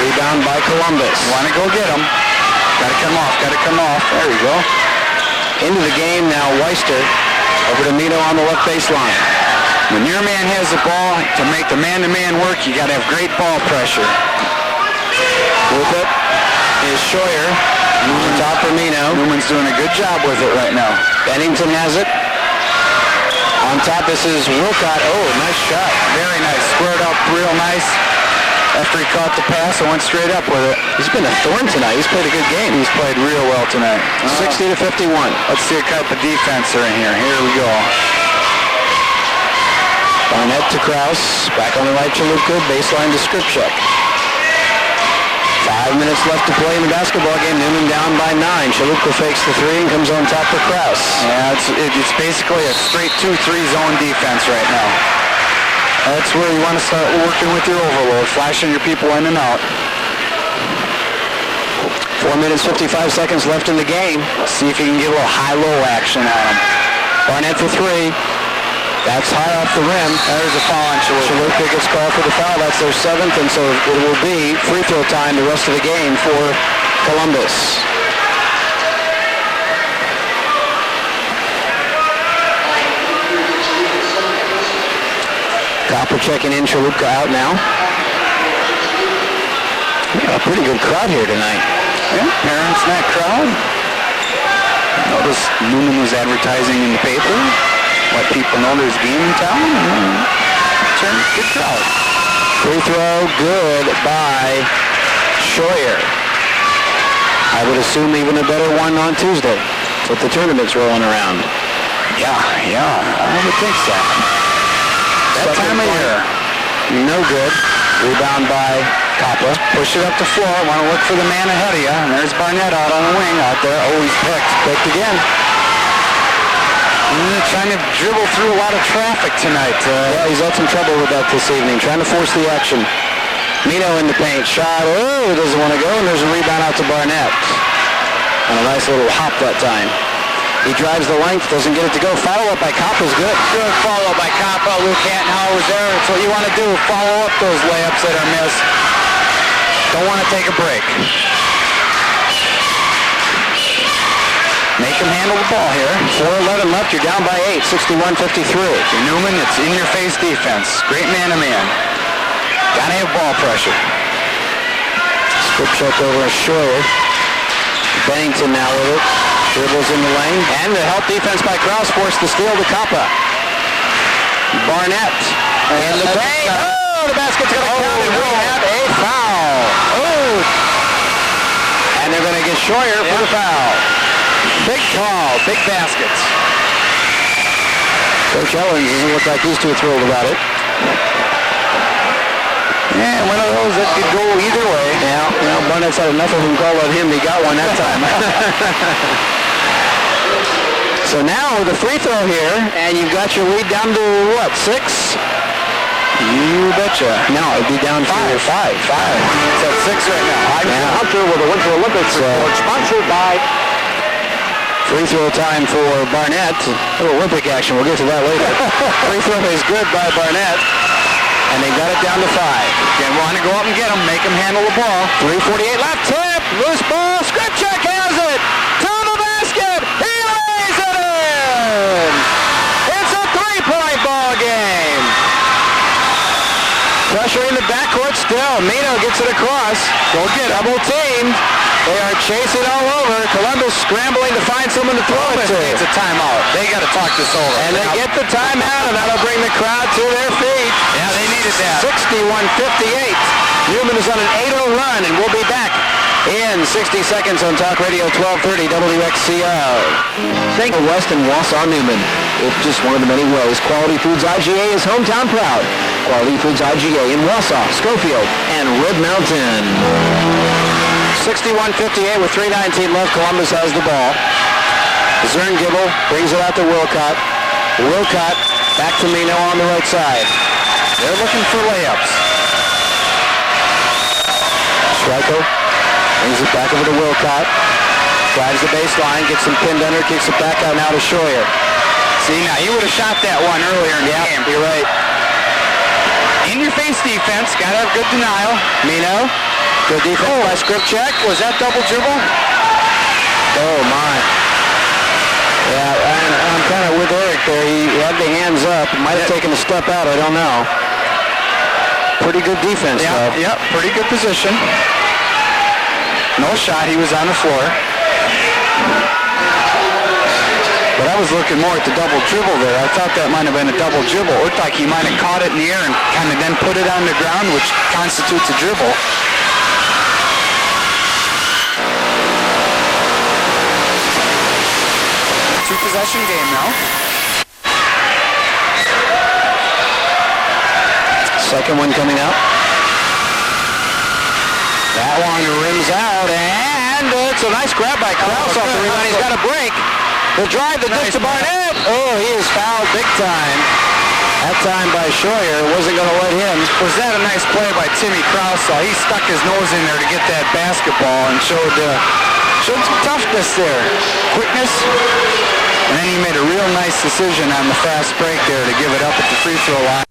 Rebound by Columbus. Want to go get him. Got to come off. Got to come off. There you go. Into the game now, Weister. Over to Mino on the left baseline. When your man has the ball, to make the man-to-man work, you got to have great ball pressure. With it is Scheuer. On top for Mino. Newman's doing a good job with it right now. Bennington has it. On top, this is Wilcott. Oh, nice shot. Very nice. Squared up real nice. After he caught the pass, I went straight up with it. He's been a thorn tonight. He's played a good game. He's played real well tonight. 60 to 51. Let's see what type of defense are in here. Here we go. Barnett to Kraus. Back on the right, Chalupka. Baseline to Skripchuk. 5 minutes left to play in the basketball game. Newman down by 9. Chalupka fakes the 3 and comes on top for Kraus. Yeah, it's basically a straight 2-3 zone defense right now. That's where you want to start working with your overload, flashing your people in and out. 4 minutes, 55 seconds left in the game. See if you can get a little high-low action on him. Barnett for 3. That's high off the rim. There's a foul on Chalupka. Chalupka gets called for the foul. That's their 7th, and so it will be free throw time the rest of the game for Columbus. Copper checking in, Chalupka out now. Yeah, a pretty good crowd here tonight. Yeah, parents in that crowd. Notice Newman was advertising in the paper. Let people know there's game in town. Good crowd. Free throw, good by Scheuer. I would assume even a better one on Tuesday with the tournaments rolling around. Yeah, I would think so. That time of year. No good. Rebound by Coppa. Push it up the floor. Want to look for the man ahead of you. And there's Barnett out on the wing out there. Oh, he's picked. Picked again. Trying to dribble through a lot of traffic tonight. Yeah, he's had some trouble with that this evening. Trying to force the action. Mino in the paint. Shot. Oh, doesn't want to go. And there's a rebound out to Barnett. And a nice little hop that time. He drives the length, doesn't get it to go. Follow-up by Coppa's good. Good follow by Coppa. Luke Hattenhauer's there. That's what you want to do. Follow up those layups that are missed. Don't want to take a break. Make him handle the ball here. 4:11 left. You're down by 8. 61-53. Newman, it's in-your-face defense. Great man-to-man. Got to have ball pressure. Skripchuk over a Scheuer. Bennington now with it. Dribbles in the lane. And the help defense by Kraus forced the steal to Coppa. Barnett. And the paint. Oh, the basket's going to count. And we have a foul. Oh. And they're going to get Scheuer for the foul. Big call. Big baskets. Coach Ellens doesn't look like he's too thrilled about it. Yeah, one of those that could go either way. Yeah, Barnett's had enough of him call on him. He got one that time. So now with a free throw here, and you've got your lead down to what, 6? You betcha. No, it'd be down 5. 5. It's at 6 right now. Yeah. Hunter with the Winter Olympics report, sponsored by... Free throw time for Barnett. A little Olympic action. We'll get to that later. Free throw is good by Barnett. And they got it down to 5. Again, want to go up and get him. Make him handle the ball. 3:48 left. Tip. Loose ball. Skripchuk has it. To the basket. He lays it in. It's a 3-point ball game. Pressure in the backcourt still. Mino gets it across. Go get double teamed. They are chasing all over. Columbus scrambling to find someone to throw it to. It's a timeout. They got to talk this over. And they get the timeout, and that'll bring the crowd to their feet. Yeah, they needed that. 61-58. Newman is on an 8-0 run, and we'll be back in 60 seconds on Talk Radio 1230 WXCO. Thank you, West and Wausau Newman. It's just one of the many ways Quality Foods IGA is hometown proud. Quality Foods IGA in Wausau, Schofield, and Red Mountain. 61-58 with 3:19 left. Columbus has the ball. Zerngibble brings it out to Wilcott. Wilcott Back to Mino on the right side. They're looking for layups. Schreikel brings it back over to Wilcott. Drives the baseline, gets him pinned under, kicks it back out now to Schroyer. See, now he would have shot that one earlier in the game. You're right. In-your-face defense, got to have good denial. Mino, good defense by Skripchak. Was that double dribble? Oh, my. Yeah, I'm kind of with Eric there. He had the hands up. Might have taken a step out. I don't know. Pretty good defense, though. Yep, pretty good position. No shot. He was on the floor. But I was looking more at the double dribble there. I thought that might have been a double dribble. It looked like he might have caught it in the air and kind of then put it on the ground, which constitutes a dribble. Two-possession game now. Second one coming up. That one rims out, and it's a nice grab by Krause off the rebound. He's got a break. The drive, the dish to Barnett. Oh, he is fouled big time. That time by Schroyer. Wasn't going to let him. Was that a nice play by Timmy Krause? He stuck his nose in there to get that basketball and showed some toughness there. Quickness. And then he made a real nice decision on the fast break there to give it up at the free throw line.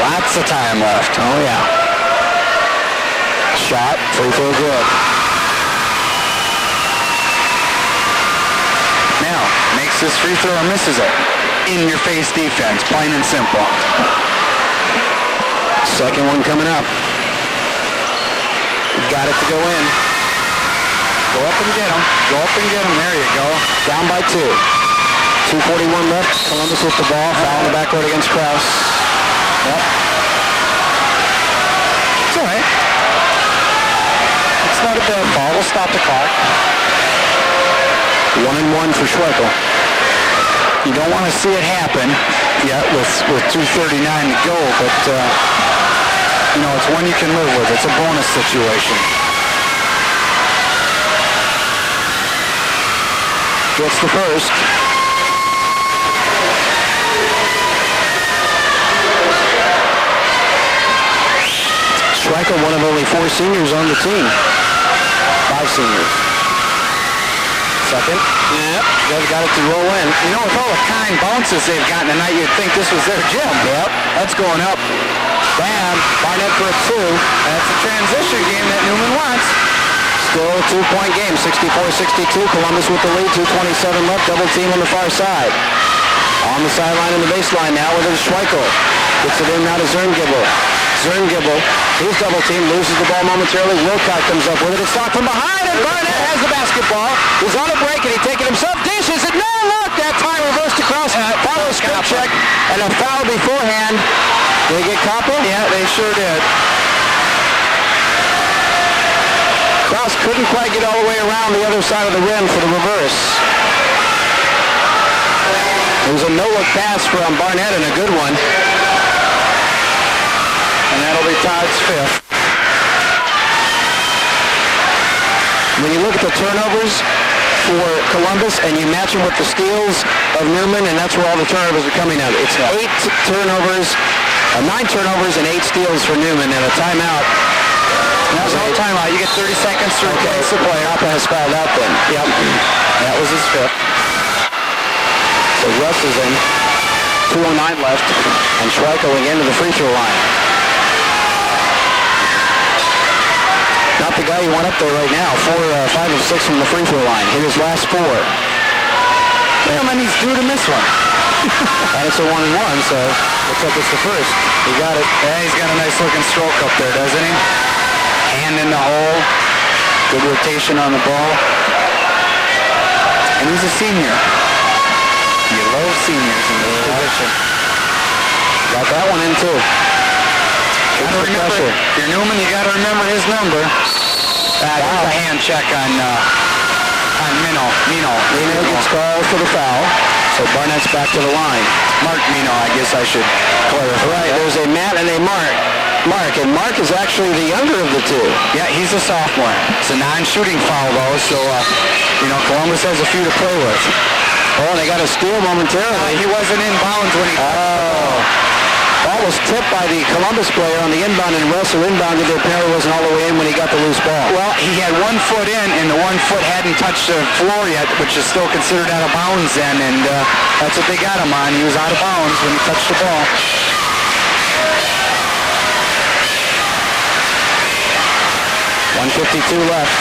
Lots of time left. Oh, yeah. Shot, free throw good. Now, makes this free throw or misses it. In-your-face defense, plain and simple. Second one coming up. Got it to go in. Go up and get him. Go up and get him. There you go. Down by 2. 2:41 left. Columbus with the ball. Foul in the backcourt against Krause. Yep. It's all right. It's not a bad ball. We'll stop the clock. 1-1 for Schreikel. You don't want to see it happen yet with 2:39 to go, but it's one you can live with. It's a bonus situation. Gets the first. Schreikel, one of only 4 seniors on the team. 5 seniors. Second. Yep. They've got it to roll in. You know, with all the kind bounces they've gotten tonight, you'd think this was their gym. Yep. That's going up. Bam. Barnett for a 2. That's a transition game that Newman wants. Still a 2-point game. 64-62. Columbus with the lead. 2:27 left. Double team on the far side. On the sideline in the baseline now with it Schreikel. Gets it in now to Zerngibble. Zerngibble. He's double team. Loses the ball momentarily. Wilcott comes up with it. It's stopped from behind, and Barnett has the basketball. He's on a break, and he takes it himself. Dishes it. No, look. That time reversed across. Follows Skripchak. And a foul beforehand. Did they get Copper? Yeah, they sure did. Krause couldn't quite get all the way around the other side of the rim for the reverse. It was a no-look pass from Barnett and a good one. And that'll be Todd's 5th. When you look at the turnovers for Columbus and you match them with the steals of Newman, and that's where all the turnovers are coming out. It's 9 turnovers and 8 steals for Newman and a timeout. That was no timeout. You get 30 seconds to replace the player. Papa has fouled out then. Yep. That was his 5th. So Russ is in. 2:09 left. And Schreikel again to the free throw line. Not the guy you want up there right now. 5 of 6 from the free throw line. Hit his last 4. Well, then he's due to miss one. And it's a 1-1, so looks like it's the first. He got it. Yeah, he's got a nice looking stroke up there, doesn't he? Hand in the hole. Good rotation on the ball. And he's a senior. You love seniors in this position. Got that one in too. Gotta remember, if you're Newman, you gotta remember his number. There's a hand check on Mino. Mino gets called for the foul. So Barnett's back to the line. Mark Mino, I guess I should clarify. Right, there's a Matt and a Mark. And Mark is actually the younger of the two. Yeah, he's a sophomore. It's a non-shooting foul though, so Columbus has a few to play with. Oh, they got a steal momentarily. He wasn't in bounds when he... Ball was tipped by the Columbus player on the inbound, and Russell inbounded it. Apparently wasn't all the way in when he got the loose ball. Well, he had 1 foot in, and the 1 foot hadn't touched the floor yet, which is still considered out of bounds then, and that's what they got him on. He was out of bounds when he touched the ball. .152 left.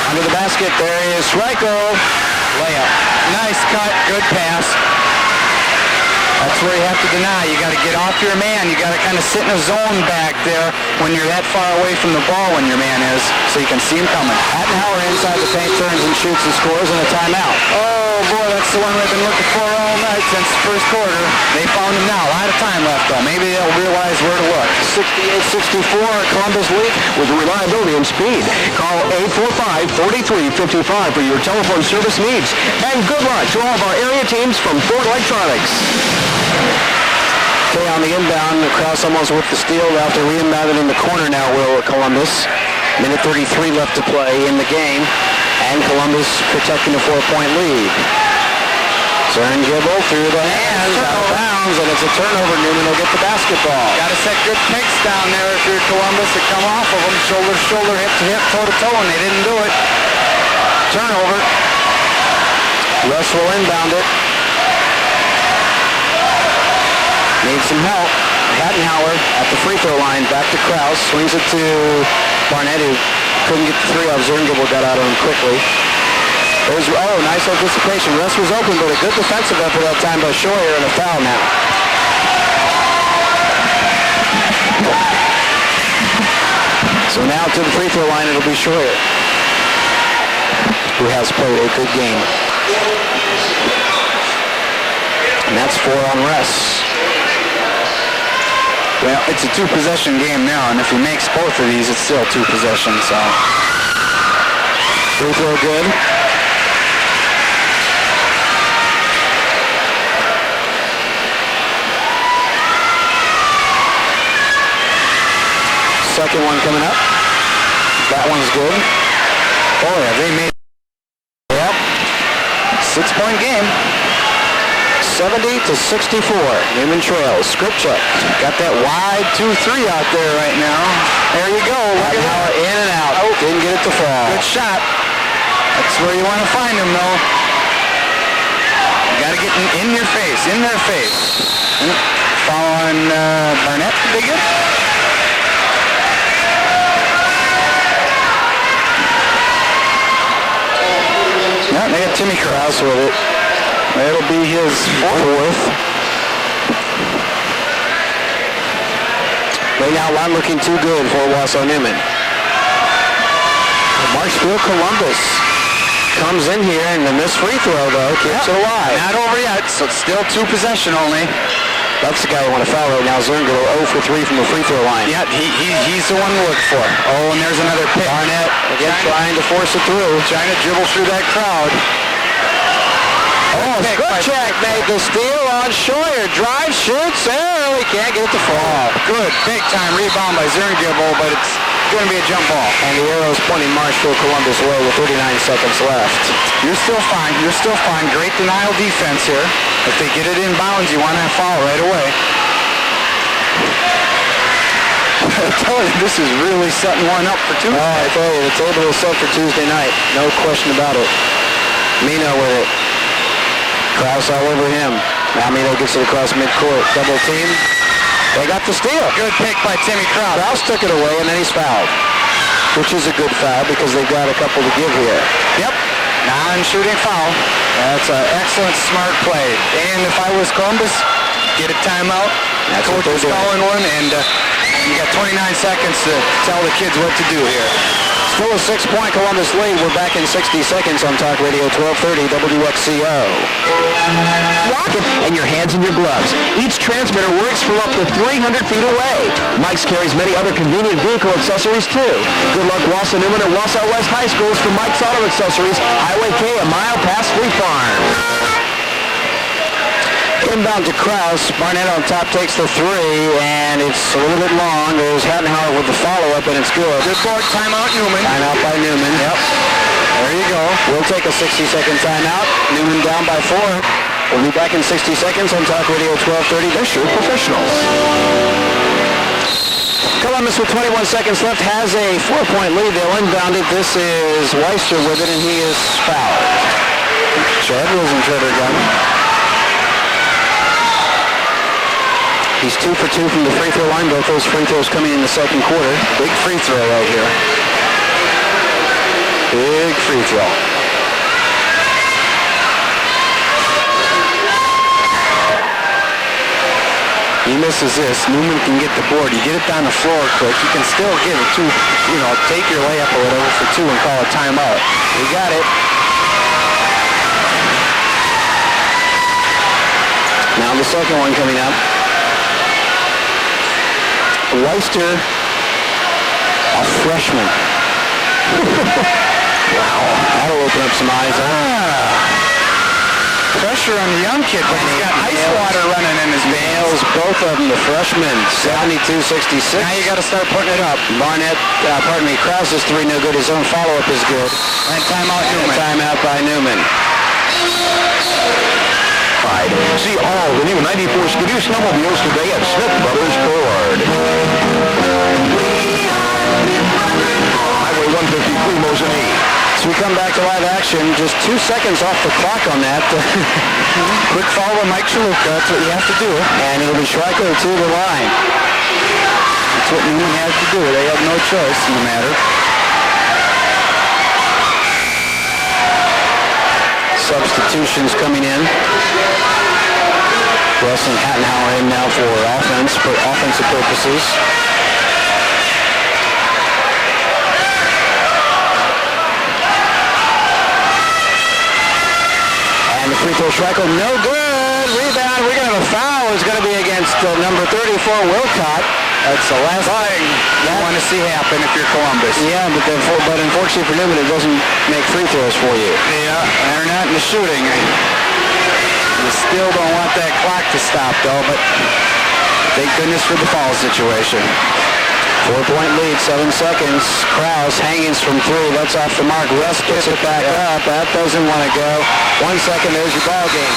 Under the basket, there is Reichel. Layup. Nice cut, good pass. That's where you have to deny. You got to get off your man. You got to kind of sit in a zone back there when you're that far away from the ball when your man is, so you can see him coming. Attenhauer inside the paint turns and shoots and scores in a timeout. Oh boy, that's the one we've been looking for all night since the first quarter. They found him now. A lot of time left though. Maybe they'll realize where to look. 68-64, Columbus lead with reliability and speed. Call 845-4355 for your telephone service needs. And good luck to all of our area teams from Ford Electronics. Okay, on the inbound, Krause almost with the steal after re-inbounded in the corner now, will Columbus. Minute 33 left to play in the game, and Columbus protecting a 4-point lead. Zerngibble through the hands, out of bounds, and it's a turnover. Newman will get the basketball. Got to set good picks down there if you're Columbus to come off of them. Shoulder to shoulder, hip to hip, toe to toe, and they didn't do it. Turnover. Russ will inbound it. Needs some help. Attenhauer at the free throw line, back to Krause, swings it to Barnett, who couldn't get the three off. Zerngibble got out of him quickly. There's, nice anticipation. Russ was open, but a good defensive effort that time by Scheuer, and a foul now. So now to the free throw line, it'll be Scheuer, who has played a good game. And that's 4 on Russ. Well, it's a 2-possession game now, and if he makes both of these, it's still 2 possessions, so. Free throw good. Second one coming up. That one's good. Oh yeah, they made. Yep. 6-point game. 70-64. Newman trails. Skripchuk got that wide 2-3 out there right now. There you go. Look at Attenhauer in and out. Didn't get it to fall. Good shot. That's where you want to find him, though. You got to get in your face, in their face. Foul on Barnett. Big good. Yeah, they got Timmy Krause with it. That'll be his 4th. Right now, line looking too good for Wausau Newman. Marshfield Columbus comes in here, and the missed free throw, though, keeps it alive. Not over yet, so it's still 2 possession only. That's the guy who want to foul right now. Zerngibble 0 for 3 from the free throw line. Yeah, he's the one to look for. Oh, and there's another pick. Barnett again trying to force it through. Trying to dribble through that crowd. Oh, Skripchuk made the steal on Scheuer. Drive, shoots, he can't get it to fall. Good, big time rebound by Zerngibble, but it's going to be a jump ball. And the arrow's pointing Marshfield Columbus way with 39 seconds left. You're still fine. You're still fine. Great denial defense here. If they get it in bounds, you want to foul right away. I tell you, this is really setting one up for Tuesday. Oh, I tell you, the table is set for Tuesday night. No question about it. Mino with it. Krause all over him. Now Mino gets it across midcourt. Double team. They got the steal. Good pick by Timmy Krause. Krause took it away, and then he's fouled, which is a good foul because they've got a couple to give here. Yep. Non-shooting foul. That's an excellent, smart play. And if I was Columbus, get a timeout. That's what Coach is calling one, and you got 29 seconds to tell the kids what to do here. Still a 6-point Columbus lead. We're back in 60 seconds on Talk Radio 1230 WXCO. Rocket and your hands in your gloves. Each transmitter works from up to 300 feet away. Mike's carries many other convenient vehicle accessories too. Good luck Wausau Newman and Wausau West High Schools for Mike's Auto Accessories, Highway K, a mile past Fleet Farm. Inbound to Krause. Barnett on top takes the 3, and it's a little bit long. There's Attenhauer with the follow-up, and it's good. Good board, timeout Newman. Timeout by Newman. Yep. There you go. We'll take a 60-second timeout. Newman down by 4. We'll be back in 60 seconds on Talk Radio 1230. They're sure professionals. Columbus with 21 seconds left has a 4-point lead. They'll inbound it. This is Weister with it, and he is fouled. Chad Rosentrader got him. He's 2 for 2 from the free throw line. Both those free throws coming in the second quarter. Big free throw right here. Big free throw. He misses this. Newman can get the board. You get it down the floor quick. You can still give it to, take your layup or whatever for 2 and call a timeout. He got it. Now the second one coming up. Weister, a freshman. Wow, that'll open up some eyes. Pressure on the young kid, but he's got ice water running in his veins. Both of them, the freshmen, 72-66. Now you got to start putting it up. Krause's 3 no good. His own follow-up is good. And timeout Newman. Timeout by Newman. See all the new 94 Skidoo snowmobiles today at Smith Brothers Ford. Highway 153 Mosinee. So we come back to live action. Just 2 seconds off the clock on that. Quick follow by Mike Chaluka. That's what you have to do. And it'll be Schreico to the line. That's what Newman has to do. They have no choice in the matter. Substitutions coming in. Russ and Hattenhauer in now for offensive purposes. And the free throw Schreico, no good. Rebound. We're going to have a foul. It's going to be against number 34, Wilcott. That's the last thing you want to see happen if you're Columbus. Yeah, but unfortunately for Newman, it doesn't make free throws for you. Yeah, and they're not in the shooting. You still don't want that clock to stop, though, but thank goodness for the foul situation. 4-point lead, 7 seconds. Krause hanging from 3. That's off the mark. Russ gets it back up. That doesn't want to go. 1 second, there's your ball game.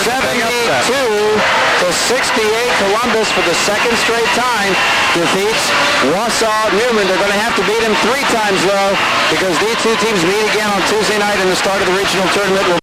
72-68. Columbus for the second straight time defeats Wausau Newman. They're going to have to beat him 3 times, though, because these 2 teams meet again on Tuesday night in the start of the regional tournament.